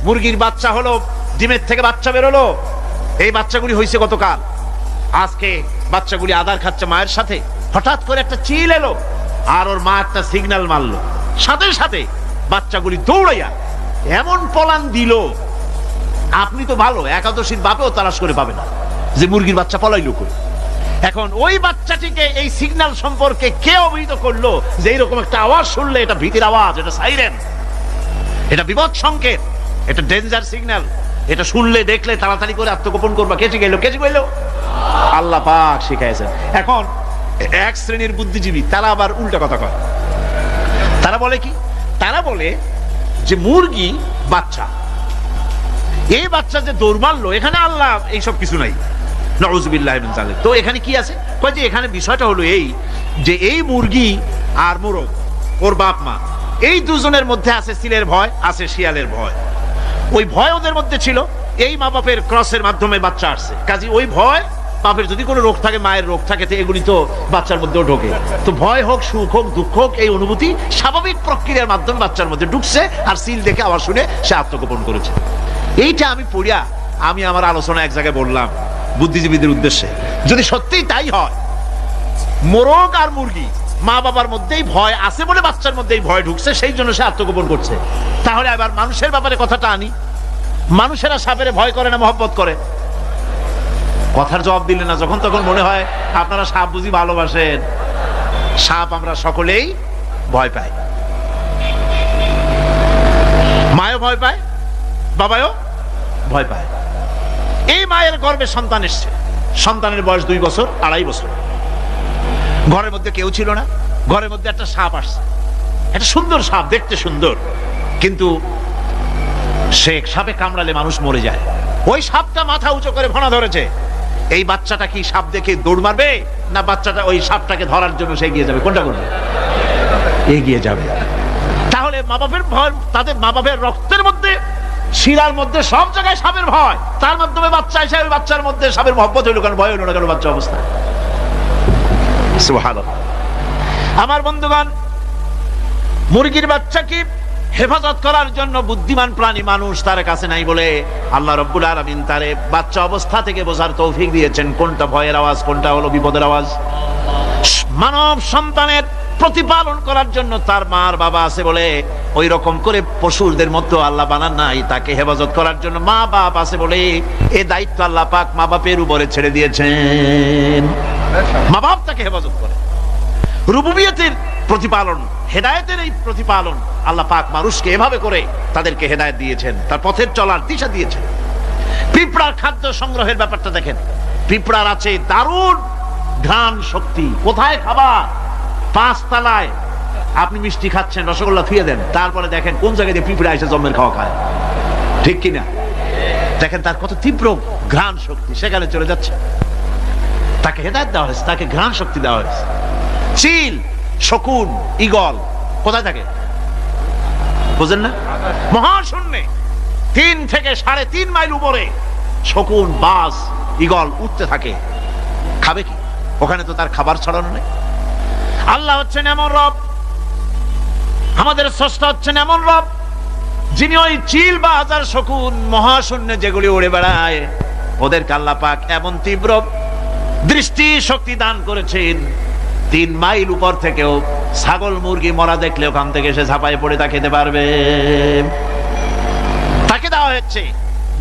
মুরগির বাচ্চা হলো, ডিমের থেকে বাচ্চা বেরোলো, এই বাচ্চাগুলি হয়েছে গতকাল। আজকে বাচ্চাগুলি আদার খাচ্ছে মায়ের সাথে, হঠাৎ করে একটা চিল এলো আর ওর মা একটা সিগন্যাল মারলো, সাথে সাথে বাচ্চাগুলি দৌড়াইয়া এমন পলান দিল, আপনি তো ভালো একাদশীর বাপেও তালাশ করে পাবে না যে মুরগির বাচ্চা পলাইলো করে। এখন ওই বাচ্চাটিকে এই সিগন্যাল সম্পর্কে কে অবহিত করলো যে এইরকম একটা আওয়াজ শুনলে এটা ভীতির আওয়াজ, এটা সাইরেন, এটা বিপদ সংকেত, এটা ডেঞ্জার সিগন্যাল, এটা শুনলে দেখলে তাড়াতাড়ি করে আত্মগোপন করবা। কে শিখাইলো? কে শিখাইলো? আল্লাহ পাক শিখাইছেন। এখন এক শ্রেণীর বুদ্ধিজীবী তারা আবার উল্টা কথা কয়। তারা বলে কি? তারা বলে যে মুরগি বাচ্চা, এই বাচ্চা যে দৌড় মারলো, এখানে আল্লাহ এইসব কিছু নাই, নাউযুবিল্লাহি মিন যালিক। তো এখানে কি আছে? কয় যে এখানে বিষয়টা হলো এই যে এই মুরগি আর মোরগ, ওর বাপ মা, এই দুজনের মধ্যে আছে সিলের ভয়, আছে শিয়ালের ভয়। ওই ভয় ওদের মধ্যে ছিল, এই মা বাপের ক্রসের মাধ্যমে বাচ্চা আসছে, কাজে ওই ভয়, বাপের যদি কোনো রোগ থাকে, মায়ের রোগ থাকে, তো এগুলি তো বাচ্চার মধ্যেও ঢোকে। তো ভয় হোক, সুখ হোক, দুঃখ হোক, এই অনুভূতি স্বাভাবিক প্রক্রিয়ার মাধ্যমে বাচ্চার মধ্যে ঢুকছে, আর সিল দেখে আওয়াজ শুনে সে আত্মগোপন করেছে। এইটা আমি পড়িয়া আমি আমার আলোচনা এক জায়গায় বললাম বুদ্ধিজীবীদের উদ্দেশ্যে, যদি সত্যিই তাই হয়, মোরগ আর মুরগি মা বাবার মধ্যেই ভয় আছে বলে বাচ্চার মধ্যেই ভয় ঢুকছে, সেই জন্য সে আত্মগোপন করছে। তাহলে আবার মানুষের ব্যাপারে কথাটা আনি, মানুষেরা সাপের ভয় করে না মহব্বত করে? কথার জবাব দিলে না, যখন তখন মনে হয় আপনারা সাপ বুঝি ভালোবাসেন। সাপ আমরা সকলেই ভয় পাই, মায়ও ভয় পায়, বাবাও ভয় পায়। এই মায়ের গর্ভে সন্তান এসছে, সন্তানের বয়স 2 বছর 2.5 বছর, ঘরের মধ্যে কেউ ছিল না, ঘরের মধ্যে একটা সাপ আসছে, একটা সুন্দর সাপ, দেখতে সুন্দর, কিন্তু সে সাপে কামড়ালে মানুষ মরে যায়। ওই সাপটা মাথা উঁচু করে ফনা ধরেছে। এই বাচ্চাটা কি সাপ দেখে দৌড় মারবে, না বাচ্চাটা ওই সাপটাকে ধরার জন্য সে এগিয়ে যাবে? কোনটা করবে? এগিয়ে যাবে। তাহলে মা বাপের ভয়, তাদের মা বাপের রক্তের মধ্যে, শিরার মধ্যে, সব জায়গায় সাপের ভয়, তার মাধ্যমে বাচ্চা এসে ওই বাচ্চার মধ্যে সাপের মহব্বত হইল কেন, ভয় হইল না কেন বাচ্চা অবস্থায়? সুবহানাল্লাহ। আমার বন্ধুগণ, মুরগির বাচ্চাকে হেফাজত করার জন্য বুদ্ধিমান প্রাণী মানুষ তার কাছে নাই বলে আল্লাহ রাব্বুল আলামিন তারে বাচ্চা অবস্থা থেকে বোঝার তৌফিক দিয়েছেন কোনটা ভয়ের আওয়াজ, কোনটা হলো বিপদের আওয়াজ। মানব সন্তানের প্রতিপালন করার জন্য তার মার বাবা আছে বলে ওই রকম করে পশুদের মতো আল্লাহ বানান নাই, তাকে হেফাজত করার জন্য মা বাপ আছে বলে এই দায়িত্ব আল্লাহ পাক মা বাপের উপরে ছেড়ে দিয়েছেন। মা বাপ তাকে হেফাজত করে। রুবুবিয়তের প্রতিপালন, হেদায়েতের এই প্রতিপালন আল্লাহ পাক মানুষকে এভাবে করে তাদেরকে হেদায়েত দিয়েছেন, তার পথের চলার দিশা দিয়েছেন। পিঁপড়ার খাদ্য সংগ্রহের ব্যাপারটা দেখেন, পিঁপড়ার আছে দারুণ ঘ্রাণ শক্তি। কোথায় খাবার? 5 তলায় আপনি মিষ্টি খাচ্ছেন, রসগোল্লা থুয়ে দেন, তারপরে দেখেন কোন জায়গায় দিয়ে পিঁপড়া এসে জন্মের খাওয়া খায়, ঠিক কিনা? দেখেন তার কত তীব্র ঘ্রাণ শক্তি, সেখানে চলে যাচ্ছে। তাকে হেদায়েত দেওয়া হয়েছে, তাকে ঘ্রাণ শক্তি দেওয়া হয়েছে। চিল, শকুন, ঈগল কোথায় থাকে বুঝেন না? মহাশূন্যে 3 থেকে 3.5 মাইল উপরে শকুন, বাজ, ঈগল উঠতে থাকে। খাবে কি? ওখানে তো তার খাবার ছড়ানো নেই। আল্লাহ হচ্ছেন এমন রব, আমাদের স্রষ্টা হচ্ছেন এমন রব, যিনি ওই চিল, বাজ আর শকুন মহাশূন্যে যেগুলি উড়ে বেড়ায়, ওদেরকে আল্লাহ পাক এমন তীব্র দৃষ্টি শক্তি দান করেছেন, 3 মাইল উপর থেকেও ছাগল মুরগি মরা দেখলে ওখান থেকে এসে ঝাঁপায় পড়ে তা খেতে পারবে। তাকে দেওয়া হচ্ছে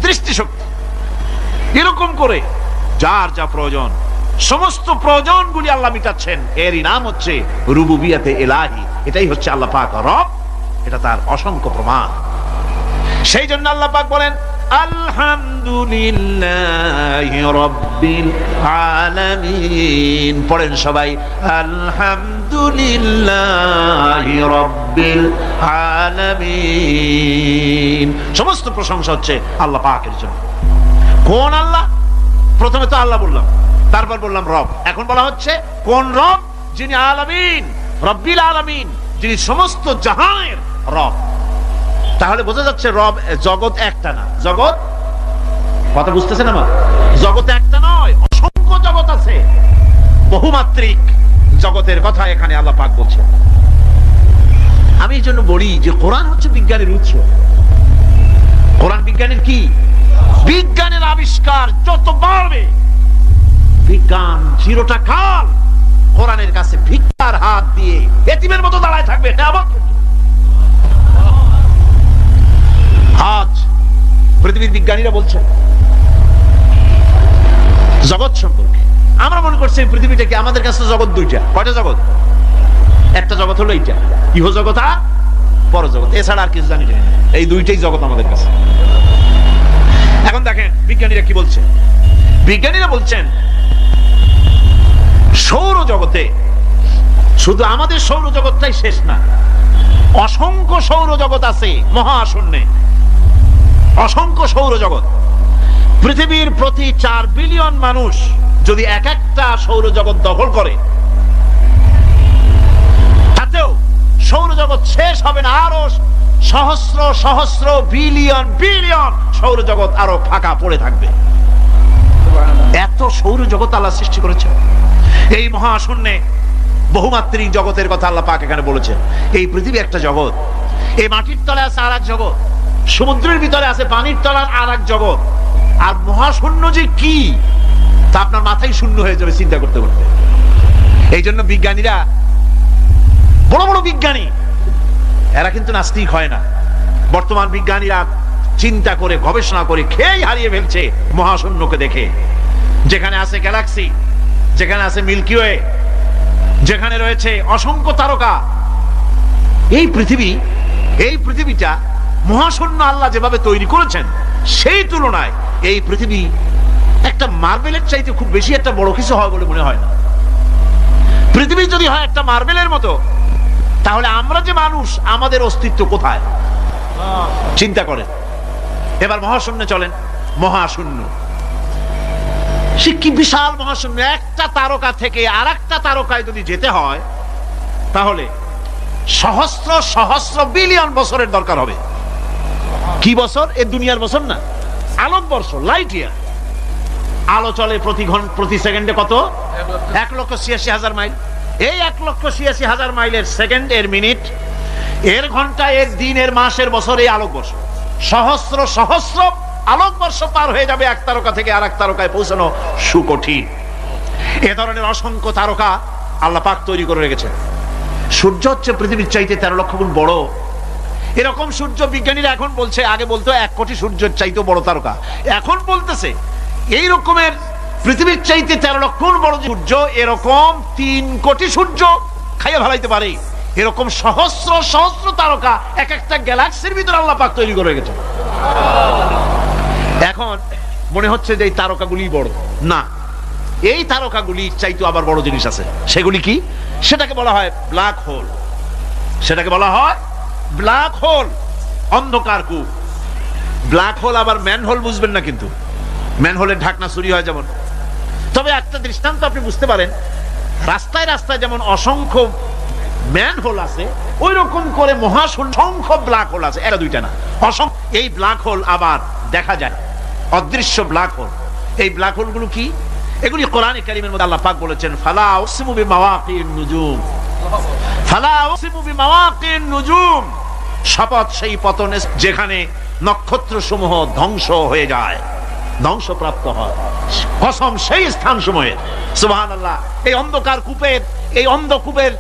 দৃষ্টিশক্তি। এরকম করে যার যা প্রয়োজন, সমস্ত প্রয়োজনগুলি আল্লাহ মিটাচ্ছেন। এরই নাম হচ্ছে রুবুবিয়াতে ইলাহি। এটাই হচ্ছে আল্লাহ পাক রব, এটা তার অসংখ্য প্রমাণ। সেই জন্য আল্লাহ পাক বলেন আলহামদুলিল্লাহি রাব্বিল আলামিন। পড়েন সবাই আলহামদুলিল্লাহ। আলহামদুলিল্লাহি রাব্বিল আলামিন। সমস্ত প্রশংসা হচ্ছে আল্লাহ পাকের জন্য। কোন আল্লাহ? প্রথমে তো আল্লাহ বললাম, তারপর বললাম রব, এখন বলা হচ্ছে কোন রব? যিনি আলামিন, রব্বিল আলামিন, যিনি সমস্ত জাহানের রব। তাহলে বোঝা যাচ্ছে রব, জগৎ একটা না। জগৎ, কথা বুঝতেছেন আমার? জগৎ একটা নয়, অসংখ্য জগৎ আছে, বহুমাত্রিক জগতের কথা এখানে আল্লাহ পাক বলছেন। আমি এই জন্য বলি যে কোরআন হচ্ছে বিজ্ঞানের উৎস। কোরআন বিজ্ঞানের কি? বিজ্ঞানের আবিষ্কার যত বাড়বে, বিজ্ঞান চিরটা কাল কোরআনের কাছে ভিক্ষার হাত দিয়ে এতিমের মতো দাঁড়ায় থাকবে। আজ পৃথিবীর বিজ্ঞানীরা বলছেন জগৎ সম্পর্কে, আমরা মনে করছি পৃথিবীটাকে, আমাদের কাছে জগৎ দুইটা। কয়টা জগৎ? একটা জগৎ হলো এইটা, ইহজগৎ আর পরজগৎ, এছাড়া আর কিছু জানি না। এই দুইটাই জগৎ আমাদের কাছে। এখন দেখেন বিজ্ঞানীরা কি বলছে। বিজ্ঞানীরা বলছেন সৌরজগতে শুধু আমাদের সৌরজগৎটাই শেষ না, অসংখ্য সৌরজগৎ আছে মহাশূন্যে, অসংখ্য সৌরজগৎ। পৃথিবীর প্রতি 4 বিলিয়ন মানুষ যদি এক একটা সৌরজগৎ দখল করে, তাতেও সৌরজগৎ শেষ হবে না। আরো সহস্র সহস্র বিলিয়ন বিলিয়ন সৌরজগৎ আরো ফাঁকা পড়ে থাকবে। এত সৌরজগৎ আল্লাহ সৃষ্টি করেছে। এই মহাশূন্যে বহুমাত্রিক জগতের কথা আল্লাহ পাক এখানে বলেছেন। এই পৃথিবী একটা জগৎ, এই মাটির তলে আছে আর এক জগৎ, সমুদ্রের ভিতরে আছে পানির তলার আর এক জগৎ। আর মহাশূন্য যে কি তা আপনার মাথায় শূন্য হয়ে যাবে চিন্তা করতে করতে। এই জন্য বিজ্ঞানীরা, বড় বড় বিজ্ঞানী, এরা কিন্তু নাস্তিক হয় না। বর্তমান বিজ্ঞানীরা চিন্তা করে গবেষণা করে খেয়ে হারিয়ে ফেলছে মহাশূন্যকে দেখে। যেখানে আছে গ্যালাক্সি, যেখানে আছে মিল্কি ওয়ে, যেখানে রয়েছে অসংখ্য তারকা, এই পৃথিবীটা মহাশূন্য আল্লাহ যেভাবে তৈরি করেছেন, সেই তুলনায় এই পৃথিবী একটা মার্বেলের চাইতে খুব বেশি একটা বড় কিছু হয় বলে মনে হয় না। পৃথিবী যদি হয় একটা মার্বেলের মতো, তাহলে আমরা যে মানুষ, আমাদের অস্তিত্ব কোথায়? চিন্তা করেন। এবার মহাশূন্যে চলেন। মহাশূন্য সে কি বিশাল মহাশূন্য! একটা তারকা থেকে আর একটা তারকায় যদি যেতে হয়, তাহলে সহস্র সহস্র বিলিয়ন বছরের দরকার হবে। কি বছর? এ দুনিয়ার বছর না, আলোকবর্ষ, লাইট ইয়ার। আলো চলে প্রতি সেকেন্ডে কত? 1,86,000 মাইল। এই 1,86,000 মাইলের সেকেন্ড, এর মিনিট, এর ঘন্টা, এর দিন, এর মাস, এর বছর, এই আলোকবর্ষ। সহস্র সহস্র আলোকবর্ষ পার হয়ে যাবে এক তারকা থেকে আর এক তারকায় পৌঁছানো সুকঠিন। এ ধরনের অসংখ্য তারকা আল্লাহ পাক তৈরি করে রেখেছেন। সূর্য হচ্ছে পৃথিবীর চাইতে 13 লক্ষ গুণ বড়। এরকম সূর্য বিজ্ঞানীরা এখন বলছে, আগে বলতো 1 কোটি সূর্যের চাইতে বড় তারকা, এখন বলতেছে এই রকমের পৃথিবীর চাইতে 13 লক্ষ গুণ বড় সূর্য, এরকম 3 কোটি সূর্য খাইয়া ফেলাইতে পারে। এরকম সহস্র সহস্র তারকা এক একটা গ্যালাক্সির ভিতরে আল্লাহ পাক তৈরি করে রেখেছেন। এখন মনে হচ্ছে যে এই তারকাগুলি বড় না, এই তারকাগুলি চাইতে আবার বড় জিনিস আছে। সেগুলি কি? সেটাকে বলা হয় ব্ল্যাক হোল। সেটাকে বলা হয় ব্ল্যাক হোল, অন্ধকার কূপ। ব্ল্যাক হোল আবার ম্যান হোল বুঝবেন না, কিন্তু ম্যান হোলের ঢাকনা চুরি হয় যেমন। তবে একটা দৃষ্টান্ত আপনি বুঝতে পারেন, রাস্তায় রাস্তায় যেমন অসংখ্য ম্যান হোল আছে, ওই রকম করে মহাশূন্য অসংখ্য ব্ল্যাক হোল আছে, এটা দুইটা না, অসংখ্য। এই ব্ল্যাক হোল আবার দেখা যায়, অদৃশ্য ব্ল্যাক হোল। এই ব্ল্যাক হোল গুলো কি? এগুলি কোরআনে কারীমের মধ্যে আল্লাহ পাক বলেছেন, ফালা উকসিমু বিমাওয়াকিন নুজুম, ফালা উকসিমু বিমাওয়াকিন নুজুম, শপথ সেই পতনে যেখানে নক্ষত্র সমূহ ধ্বংস হয়ে যায়, ধ্বংসপ্রাপ্ত হয়, কসম সেই স্থান সমূহের। সুবহানাল্লাহ। এই অন্ধকার কূপের, এই অন্ধকূপের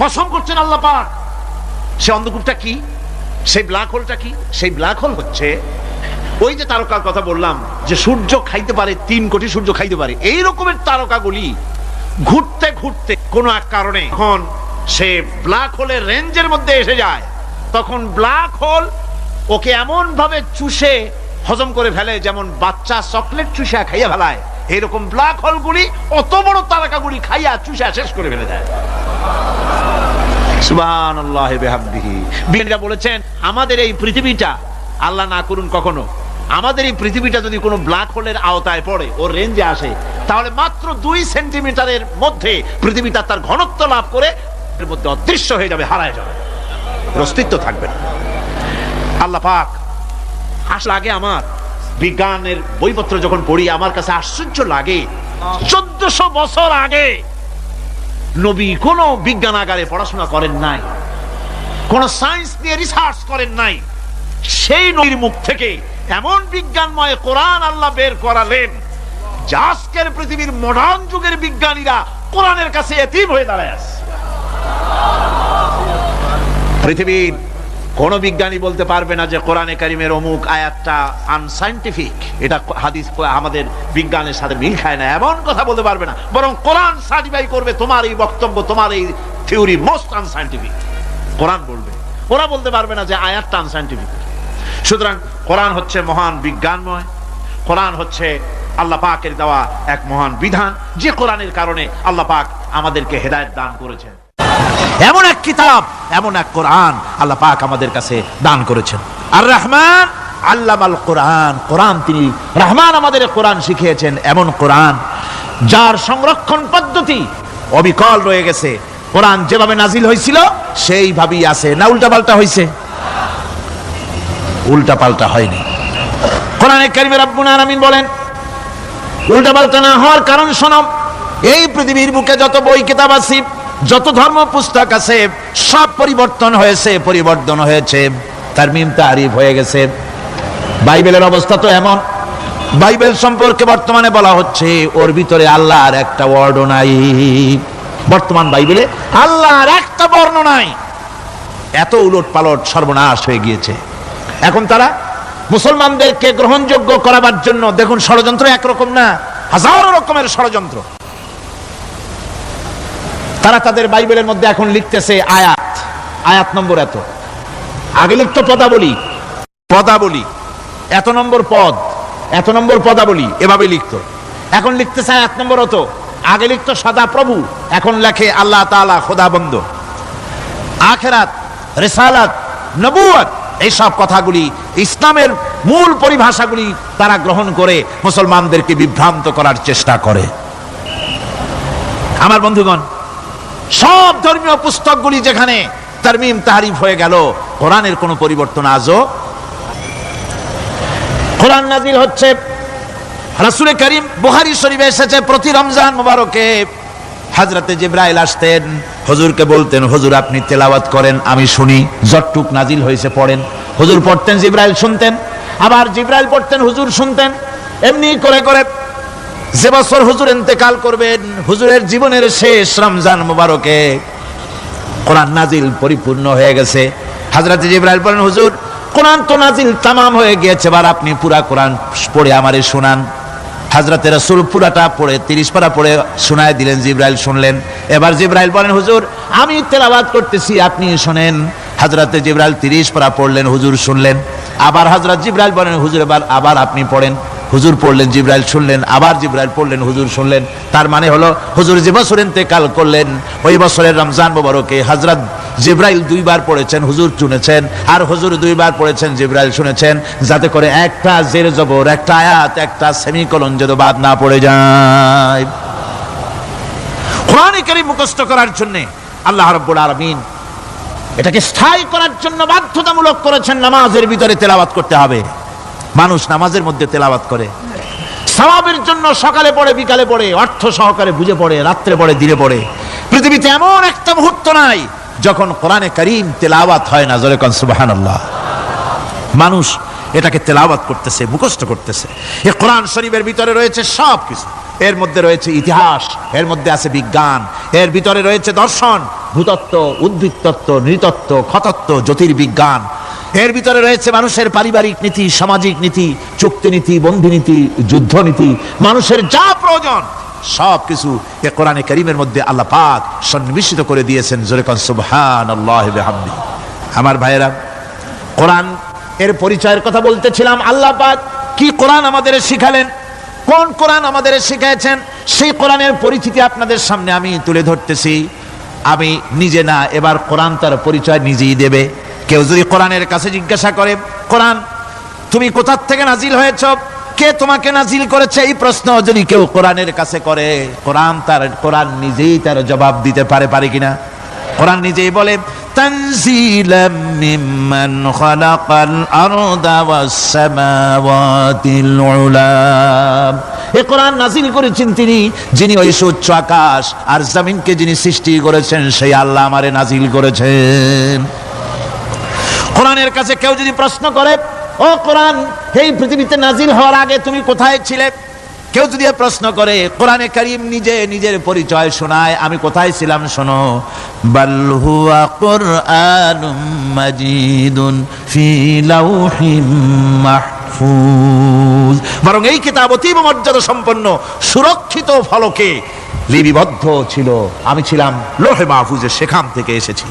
কসম করছেন আল্লাহ পাক। সেই অন্ধকূপটা কি? সেই ব্ল্যাক হোলটা কি? সেই ব্ল্যাক হোল হচ্ছে ওই যে তারকার কথা বললাম, যে সূর্য খাইতে পারে, 3 কোটি সূর্য খাইতে পারে, এই রকমের তারকাগুলি ঘুরতে ঘুরতে কোনো এক কারণে যখন সে ব্ল্যাক হোলের রেঞ্জের মধ্যে এসে যায়, তখন ব্ল্যাক হোল ওকে এমন ভাবে চুষে হজম করে ফেলে, যেমন বাচ্চা চকলেট চুষা খাইয়া ফেলায়, এইরকম ব্ল্যাক হোলগুলি অত বড় তারকাগুলি খাইয়া চুষা শেষ করে ফেলে দেয়। সুবহানাল্লাহি বিহামদিহি। বিজ্ঞানীরা বলেছেন আমাদের এই পৃথিবীটা, আল্লাহ না করুন কখনো, আমাদের এই পৃথিবীটা যদি কোনো ব্ল্যাক হোলের আওতায় পড়ে, ওর রেঞ্জে আসে, তাহলে মাত্র 2 সেন্টিমিটারের মধ্যে পৃথিবীটা তার ঘনত্ব লাভ করে এর মধ্যে অদৃশ্য হয়ে যাবে, হারায় যাবে, অস্তিত্ব থাকবে না। আল্লাহ পাক আসলে আগে আমার বিজ্ঞানের বইপত্র যখন পড়ি আমার কাছে আশ্চর্য লাগে, 1400 বছর আগে নবী কোন বিজ্ঞানাগারে পড়াশোনা করেন নাই, কোন সায়েন্স নিয়ে রিসার্চ করেন নাই, সেই নবীর মুখ থেকে এমন বিজ্ঞানময় কোরআন আল্লাহ বের করালেন যা আজকের পৃথিবীর মডার্ন যুগের বিজ্ঞানীরা কোরআনের কাছে এতিম হয়ে দাঁড়ায় আছে। পৃথিবীর কোন বিজ্ঞানী বলতে পারবে না যে কোরআনে কারিমের অমুক আয়াতটা আনসাইন্টিফিক, এটা হাদিস আমাদের বিজ্ঞানের সাথে মিল খায় না, এমন কথা বলতে পারবে না। বরং কোরআন সার্টিফাই করবে তোমার এই বক্তব্য, তোমার এই থিওরি মোস্ট আনসাইন্টিফিক, কোরআন বলবে। ওরা বলতে পারবে না যে আয়াতটা আনসাইন্টিফিক। সুতরাং কোরআন হচ্ছে মহান বিজ্ঞানময়, কোরআন হচ্ছে আল্লাহ পাকের দেওয়া এক মহান বিধান, যে কোরআনের কারণে আল্লাহ পাক আমাদেরকে হেদায়েত দান করেছেন। এমন এক কিতাব, এমন এক কোরআন আল্লাহ পাক আমাদের কাছে দান করেছেন। আর রহমান আল্লামাল কোরআন, কোরআন তিনি রহমান আমাদের কোরআন শিখিয়েছেন, এমন কোরআন যার সংরক্ষণ পদ্ধতি অবিকল রয়ে গেছে। কোরআন যেভাবে নাজিল হয়েছিল সেইভাবেই আছে, না উল্টা পাল্টা হয়েছে? উল্টা পাল্টা হয়নি। কোরআনে কারিমে রব্বুল আলামিন বলেন উল্টা পাল্টা না হওয়ার কারণ শোনো, এই পৃথিবীর বুকে যত বই কিতাব আছে, যত ধর্ম পুস্তক আছে, সব পরিবর্তন হয়েছে, পরিবর্তন হয়েছে, তারমিম তারিফ হয়ে গেছে। বাইবেলের অবস্থা তো এমন, বাইবেল সম্পর্কে বর্তমানে বলা হচ্ছে ওর ভিতরে আল্লাহর একটা ওয়ার্ডও নাই। বর্তমান বাইবেলে আল্লাহর একটা বর্ণ নাই, এত উলট পালট সর্বনাশ হয়ে গিয়েছে। এখন তারা মুসলমানদেরকে গ্রহণযোগ্য করাবার জন্য দেখুন ষড়যন্ত্র একরকম না, হাজারো রকমের ষড়যন্ত্র। তারা তাদের বাইবেলের মধ্যে এখন লিখতেছে আয়াত, আয়াত নম্বর এত, আগে লিখতো পদাবলী, পদাবলী এত নম্বর পদ, এত নম্বর পদাবলী, এভাবে লিখতো। এখন লিখতেছে আয়াত নম্বর অত, আগে লিখতো সদা প্রভু, এখন লেখে আল্লাহ তাআলা খোদাবন্দ। আখিরাত, রিসালাত, নবুয়ত, এইসব কথাগুলি ইসলামের মূল পরিভাষাগুলি তারা গ্রহণ করে মুসলমানদেরকে বিভ্রান্ত করার চেষ্টা করে। আমার বন্ধুগণ, সব ধর্মীয় পুস্তকগুলি যেখানে তারমিম তারিফ হয়ে গেল, কোরআনের কোনো পরিবর্তন আজও। কোরআন নাজিল হচ্ছে, রাসূল করিম বুখারী শরীফে এসেছে প্রতি রমজান মুবারকে হযরতে জিবরাইল আসতেন, হুজুরকে বলতেন হুজুর আপনি তেলাওয়াত করেন আমি শুনি, যতটুক নাজিল হয়েছে পড়েন। হুজুর পড়তেন, জিবরাইল শুনতেন, আবার জিবরাইল পড়তেন, হুজুর শুনতেন। এমনি করে করে যে বছর হুজুর ইন্তেকাল করবেন, হুজুরের জীবনের শেষ রমজান মুবারকে কোরআন নাজিল পরিপূর্ণ হয়ে গেছে। হযরতে জিবরাইল বলেন হুজুর কোরআন তো নাজিল তামাম হয়ে গিয়েছে, এবার আপনি পুরা কোরআন পড়ে আমারে শোনান। হযরতে রাসূল পুরাটা পড়ে 30 পারা পড়ে শোনায় দিলেন, জিবরাইল শুনলেন। এবার জিবরাইল বলেন হুজুর আমি তেলাওয়াত করতেছি আপনি শুনেন। হযরতে জিবরাইল 30 পারা পড়লেন, হুজুর শুনলেন। আবার হযরত জিবরাইল বলেন হুজুর এবার আবার আপনি পড়েন। হুজুর পড়লেন, জিবরাইল শুনলেন, আবার জিবরাইল পড়লেন, হুজুর শুনলেন। তার মানে হলো হুজুর যে বছর ইন্তেকাল করলেন ওই বছরের রমজান মুবারকে হযরত জিবরাইল 2 বার পড়েছেন, হুজুর শুনেছেন, আর হুজুর 2 বার পড়েছেন, জিবরাইল শুনেছেন, যাতে করে একটা জের জবর, একটা আয়াত, একটা সেমিকোলন যেন বাদ না পড়ে যায়। কোরআন কারীম মুখস্থ করার জন্য আল্লাহ রাব্বুল আলামিন এটাকে স্থায়ী করার জন্য বাধ্যতামূলক করেছেন, নামাজের ভিতরে তেলাওয়াত করতে হবে। মানুষ নামাজের মধ্যে তেলাওয়াত করে সওয়াবের জন্য, সকালে পড়ে বিকালে পড়ে, অর্থ সহকারে বুঝে পড়ে, রাত্রে পড়ে দিনে পড়ে। পৃথিবীতে এমন একটা মুহূর্ত নাই যখন কোরআনে কারীম তেলাওয়াত হয় না, জোরে কোন সুবহানাল্লাহ। মানুষ এটাকে তেলাওয়াত করতেছে, মুখস্থ করতেছে। এই কোরআন শরীফের ভিতরে রয়েছে সব কিছু, এর মধ্যে রয়েছে ইতিহাস, এর মধ্যে আছে বিজ্ঞান, এর ভিতরে রয়েছে দর্শন, ভূতত্ত্ব, উদ্ভিদতত্ত্ব, নৃতত্ত্ব, খতত্ত্ব, জ্যোতির্বিজ্ঞান, এর ভিতরে রয়েছে মানুষের পারিবারিক নীতি, সামাজিক নীতি, চুক্তি নীতি, বন্ধু নীতি, যুদ্ধ নীতি, মানুষের যা প্রয়োজন সবকিছু এই কোরআনে কারীমের মধ্যে আল্লাহ পাক সন্নিবেশিত করে দিয়েছেন। জোরে কোন সুবহানাল্লাহি ওয়া বিহামদিহি। আমার ভাইয়েরা, কোরআন এর পরিচয়ের কথা বলতেছিলাম। আল্লাহ পাক কি কোরআন আমাদের শিখালেন, কোন কোরআন আমাদের শিখিয়েছেন, সেই কোরআনের পরিচিতি আপনাদের সামনে আমি তুলে ধরতেছি। আমি নিজে না, এবার কোরআন তার পরিচয় নিজেই দেবে। কেউ যদি কোরআনের কাছে জিজ্ঞাসা করে, কোরআন তুমি কোথা থেকে নাজিল হয়েছ, কে তোমাকে নাজিল করেছে, এই প্রশ্ন যদি কেউ কোরআনের কাছে করে, কোরআন নিজেই তার জবাব দিতে পারে কিনা? কোরআন নিজেই বলে, তানজিলাম মিম্মান খালাকাল আরদা ওয়াস সামাওয়াতিল উলা। এই কোরআন নাজিল করেছেন তিনি, যিনি ওই উচ্চ আকাশ আর জমিনকে যিনি সৃষ্টি করেছেন, সেই আল্লাহ আমারে নাজিল করেছেন। কোরআনের কাছে কেউ যদি প্রশ্ন করে, ও কোরআন, এই পৃথিবীতে নাজিল হওয়ার আগে তুমি কোথায় ছিলে? কেউ যদি প্রশ্ন করে, কোরআনে কারীম নিজের পরিচয় শোনায়, আমি কোথায় ছিলাম শোনো। বাল হুয়া কুরআনুম মাজিদুন ফি লাউহিম মাহফুজ। বরং এই কিতাব অতীব মর্যাদা সম্পন্ন সুরক্ষিত ফলকে লিপিবদ্ধ ছিল, আমি ছিলাম লৌহে মাহফুজে, সেখান থেকে এসেছি।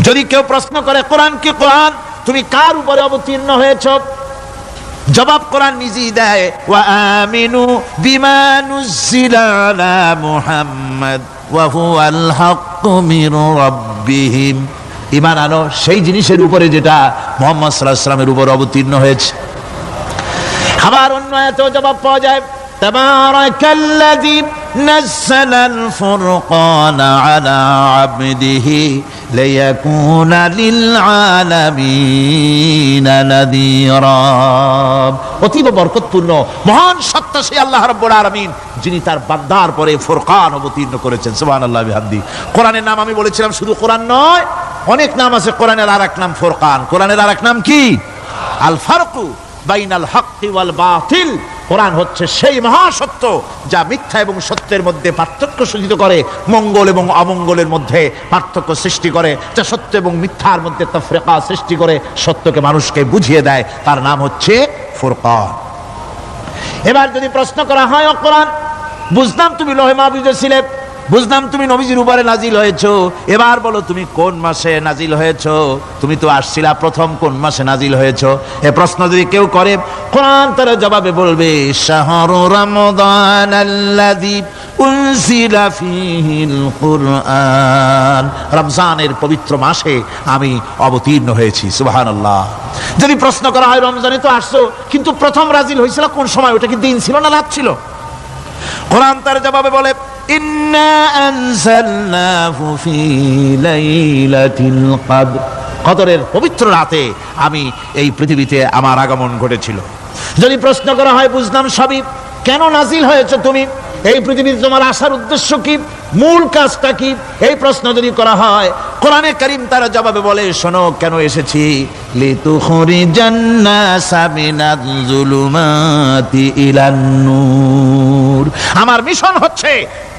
যদি কেউ প্রশ্ন করে, কোরআন কি, কোরআন তুমি কার উপরে অবতীর্ণ হয়েছ? জবাব কোরআন নিজেই দেয়, ওয়া আমিনু বিমা নুজিলা আলা মুহাম্মাদ ওয়া হুয়াল হাক্কু মির রাব্বিহিম। ঈমান আনো সেই জিনিসের উপরে যেটা মুহাম্মদ সাল্লাল্লাহু আলাইহি ওয়াসাল্লামের উপর অবতীর্ণ হয়েছে। আবার অন্য আয়াতেও জবাব পাওয়া যায়, তাবারাকাল্লাযী নাযালাল ফুরকানা আলা আবদিহি লিয়াকুনা লিল আলামিনা নাযীরা। অতীব বরকতপূর্ণ মহান সত্তা সেই আল্লাহ রাব্বুল আলামিন, যিনি তার বান্দার পরে ফুরকান অবতীর্ণ করেছেন। সুবহানাল্লাহি ওয়া বিহামদিহি। কোরআনের নাম আমি বলেছিলাম শুধু কোরআন নয়, অনেক নাম আছে। কোরআনের আরেক নাম ফুরকান। কোরআনের আরেক নাম কি? আল ফারকু বাইনাল হাক্কি ওয়াল বাতিল। কোরআন হচ্ছে সেই মহাসত্য যা মিথ্যা এবং সত্যের মধ্যে পার্থক্য সূচিত করে, মঙ্গল এবং অমঙ্গলের মধ্যে পার্থক্য সৃষ্টি করে, যা সত্য এবং মিথ্যার মধ্যে তাফরিকা সৃষ্টি করে, সত্যকে মানুষকে বুঝিয়ে দেয়, তার নাম হচ্ছে ফুরকান। এবার যদি প্রশ্ন করা হয়, ও কোরআন, বুঝলাম তুমি লৌহে মাহফুজে ছিলে, বুঝলাম তুমি নবীজির উপরে নাজিল হয়েছো, এবার বলো তুমি কোন মাসে নাজিল হয়েছো? তুমি তো আসছিলা প্রথম, কোন মাসে নাজিল হয়েছো? এ প্রশ্ন যদি কেউ করে, কোরআন তার জবাবে বলবে, শাহরু রমাদান আল্লাযী উনজিলা ফীহিল কুরআন। রমজানের পবিত্র মাসে আমি অবতীর্ণ হয়েছি। সুবহানাল্লাহ। যদি প্রশ্ন করা হয়, রমজানে তো আসছো, কিন্তু প্রথম নাজিল হয়েছিল কোন সময়? ওটা কি দিন ছিল না রাত ছিল? কোরআন তার জবাবে বলে, ইন্না আনজালনাহু ফি লাইলাতিল কদর। কদরের পবিত্র রাতে আমি এই পৃথিবীতে আমার আগমন ঘটেছিল। যদি প্রশ্ন করা হয়, বুঝলাম সবই, কেন নাজিল হয়েছে তুমি? এই পৃথিবীতে তোমার আসার উদ্দেশ্য কি, মূল কাজটা কি? এই প্রশ্ন যদি করা হয়, কোরআনে কারীম তার জবাবে বলে, শোনো কেন এসেছি। লিতুখরিজান নাসা মিনাজ যুলুমাতি ইলান নূর। আমার মিশন হচ্ছে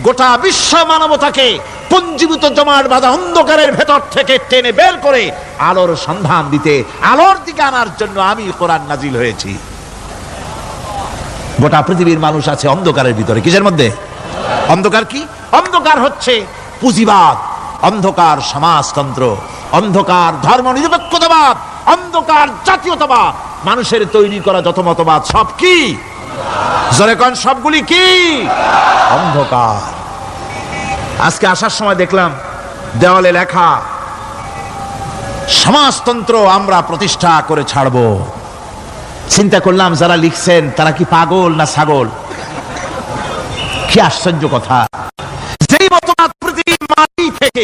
গোটা বিশ্ব মানবতাকে পুঞ্জীভূত জমাট বাঁধা অন্ধকারের ভেতর থেকে টেনে বের করে আলোর সন্ধান দিতে, আলোর দিকে আনার জন্য আমি কোরআন নাজিল হয়েছি। গোটা পৃথিবীর মানুষ আছে অন্ধকারের ভিতরে। কিসের মধ্যে? অন্ধকার কি? অন্ধকার হচ্ছে পুঁজিবাদ, অন্ধকার সমাজতন্ত্র, অন্ধকার ধর্ম নিরপেক্ষতাবাদ, অন্ধকার জাতীয়তাবাদ। মানুষের তৈরি করা যত মতবাদ সব কি? জোরে কোন, সবগুলি কি? অন্ধকার। আজকে আসার সময় দেখলাম দেওয়ালে লেখা, সমাজতন্ত্র আমরা প্রতিষ্ঠা করে ছাড়বো। চিন্তা করলাম, যারা লিখছেন তারা কি পাগল না ছাগল? কি আশ্চর্য কথা! যেই মতবাদ পৃথিবীর মাটি থেকে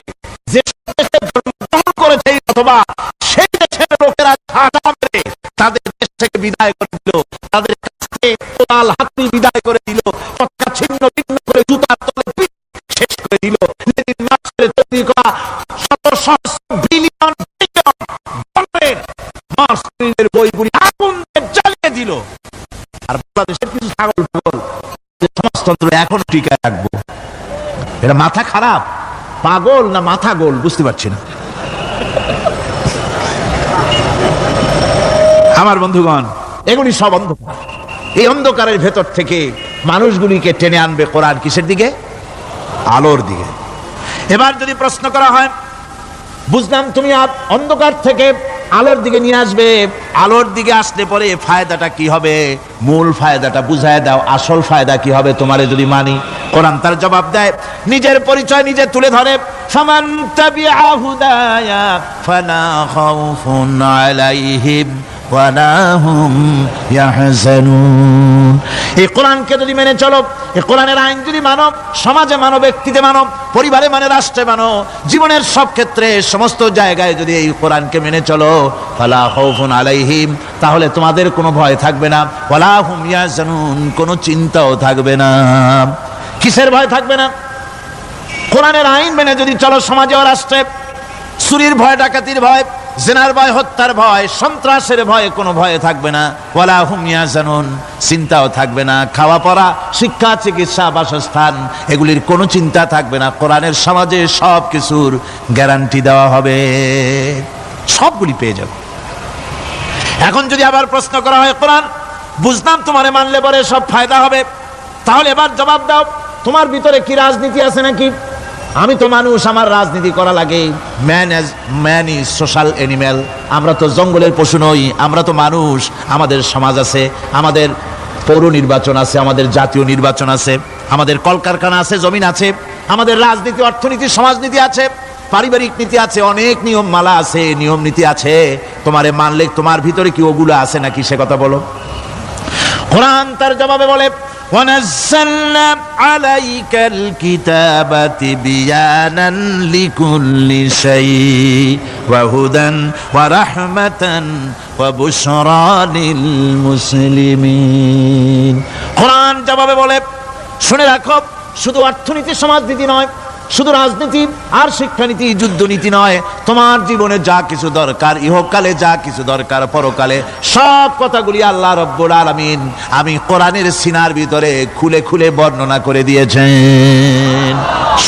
যে দেশে জন্মগ্রহণ করেছে, এই মতবাদ সেই দেশের লোকেরা ঝাঁটা মেরে তাদের দেশ থেকে বিদায় করে দিল, তাদের কাছ থেকে কোদাল হাতুড়ি বিদায় করে দিল, পতাকা ছিন্ন ভিন্ন করে জুতার তলে পিঠ শেষ করে দিল। লেনিন মার্ক্সের তৈরি করা শত সহস্র বিলিয়ন ডলারের মার্ক্সের বইগুলি আগুন জ্বালিয়ে দিল। আর বাংলাদেশের কিছু ছাগল পাগল সমাজতন্ত্র এখন টিকায় রাখবো। এটা মাথা খারাপ, পাগল না মাথা গোল বুঝতে পারছি না। আমার বন্ধুগণ, এগুলি সব অন্ধকার। এই অন্ধকারের ভেতর থেকে মানুষগুলিকে টেনে আনবে কোরআন কিসের দিকে? আলোর দিকে। এবার যদি প্রশ্ন করা হয়, বুঝলাম তুমি অন্ধকার থেকে আলোর দিকে নিয়ে আসবে, আলোর দিকে আসলে পরে ফায়দাটা কি হবে? মূল ফায়দাটা বুঝায় দাও, আসল ফায়দা কি হবে তোমারে যদি মানি? কোরআন তার জবাব দেয়, নিজের পরিচয় নিজে তুলে ধরে, ফামান তাবিআ হুদায়া ফালা খাউফুন আলাইহিম ওয়ালা হুম ইয়াহজানুন। এই কোরআনকে যদি মেনে চলো, এই কোরআনের আইন যদি মানো, সমাজে মানো, ব্যক্তিতে মানো, পরিবারে মানে, রাষ্ট্রে মানো, জীবনের সব ক্ষেত্রে সমস্ত জায়গায় যদি এই কোরআনকে মেনে চলো, ফালা খাউফুন আলাইহিম, তাহলে তোমাদের কোনো ভয় থাকবে না, ওয়ালা হুম ইয়াহজানুন, কোনো চিন্তাও থাকবে না। কিসের ভয় থাকবে না? কোরআনের আইন মেনে যদি চলো সমাজে ও রাষ্ট্রে, চুরির ভয়, ডাকাতির ভয়, জিনার ভয়, হত্যার ভয়, সন্ত্রাসের ভয়, কোনো ভয় থাকবে না। ওয়ালা হুম ইয়াহজানুন, চিন্তাও থাকবে না। খাওয়া পড়া, শিক্ষা, চিকিৎসা, বাসস্থান, এগুলির কোনো চিন্তা থাকবে না। কোরআনের সমাজে সব কিছুর গ্যারান্টি দেওয়া হবে, সবগুলি পেয়ে যাবে। এখন যদি আবার প্রশ্ন করা হয়, কোরআন বুঝলাম তোমারে মানলে পরে সব ফায়দা হবে, তাহলে এবার জবাব দাও, তোমার ভিতরে কি রাজনীতি আছে নাকি? আমি তো মানুষ, আমার রাজনীতি করা লাগে। Man is social animal. আমরা তো জঙ্গলের পশু নই, আমরা তো মানুষ। আমাদের সমাজ আছে, আমাদের পৌর নির্বাচন আছে, আমাদের জাতীয় নির্বাচন আছে, আমাদের কলকারখানা আছে, জমিন আছে, আমাদের রাজনীতি, অর্থনীতি, সমাজনীতি আছে, পারিবারিক নীতি আছে, অনেক নিয়ম মালা আছে, নিয়ম নীতি আছে। তোমারে মানলে তোমার ভিতরে কি ওগুলো আছে নাকি, সে কথা বলো। কোরআন তার জবাবে বলে, وَنَزَّلْنَا عَلَيْكَ الْكِتَابَ تِبْيَانًا لِكُلِّ شَيْءٍ وَهُدًى وَرَحْمَةً وَبُشْرَى لِلْمُسْلِمِينَ। কোরআন জবাবে বলে, শুনে রাখো, শুধু অর্থনীতি, সমাজনীতি নয়, শুধু রাজনীতি আর শিক্ষানীতি, যুদ্ধনীতি নয়, তোমার জীবনে যা কিছু দরকার, ইহকালে যা কিছু দরকার, পরকালে, সব কথাগুলি আল্লাহ রব্বুল আলামিন আমি কোরআনের সিনার ভিতরে খুলে খুলে বর্ণনা করে দিয়েছেন।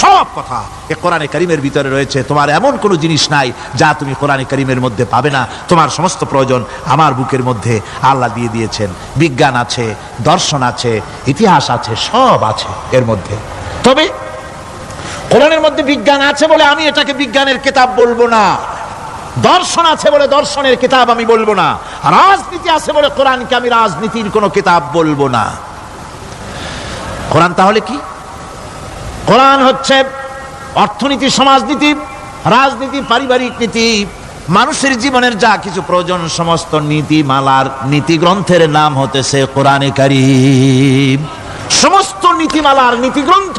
সব কথা এ কোরআনে কারীমের ভিতরে রয়েছে। তোমার এমন কোনো জিনিস নাই যা তুমি কোরআনে কারীমের মধ্যে পাবে না। তোমার সমস্ত প্রয়োজন আমার বুকের মধ্যে আল্লাহ দিয়ে দিয়েছেন। বিজ্ঞান আছে, দর্শন আছে, ইতিহাস আছে, সব আছে এর মধ্যে। তবে কোরআনের মধ্যে বিজ্ঞান আছে বলে আমি এটাকে বিজ্ঞানের কিতাব বলবো না, দর্শন আছে বলে দর্শনের কিতাব আমি বলবো না, রাজনীতি আছে বলে কোরআনকে আমি রাজনীতির কোনো কিতাব বলবো না। কোরআন তাহলে কি? কোরআন হচ্ছে অর্থনীতি, সমাজনীতি, রাজনীতি, পারিবারিক নীতি, মানুষের জীবনের যা কিছু প্রয়োজন, সমস্ত নীতিমালার, নীতি গ্রন্থের নাম হতেছে কোরআনে কারীম। সমস্ত নীতিমালার নীতি গ্রন্থ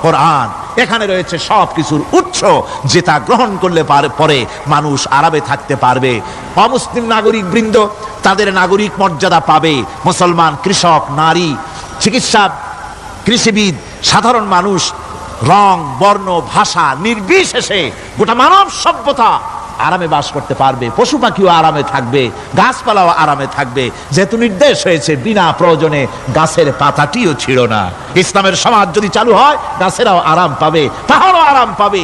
কোরআন। এখানে রয়েছে সব কিছুর উৎস, যেটা গ্রহণ করলে পরে মানুষ আরামে থাকতে পারবে। অমুসলিম নাগরিক বৃন্দ তাদের নাগরিক মর্যাদা পাবে। মুসলমান, কৃষক, নারী, চিকিৎসা, কৃষিবিদ, সাধারণ মানুষ, রং, বর্ণ, ভাষা নির্বিশেষে গোটা মানব সভ্যতা আরামে বাস করতে পারবে। পশু পাখিও আরামে থাকবে, গাছপালাও আরামে থাকবে, যেহেতু নির্দেশ হয়েছে বিনা প্রয়োজনে গাছের পাতাটিও ছিঁড়ো না। ইসলামের সমাজ যদি চালু হয়, গাছেরাও আরাম পাবে, পাহাড়ও আরাম পাবে।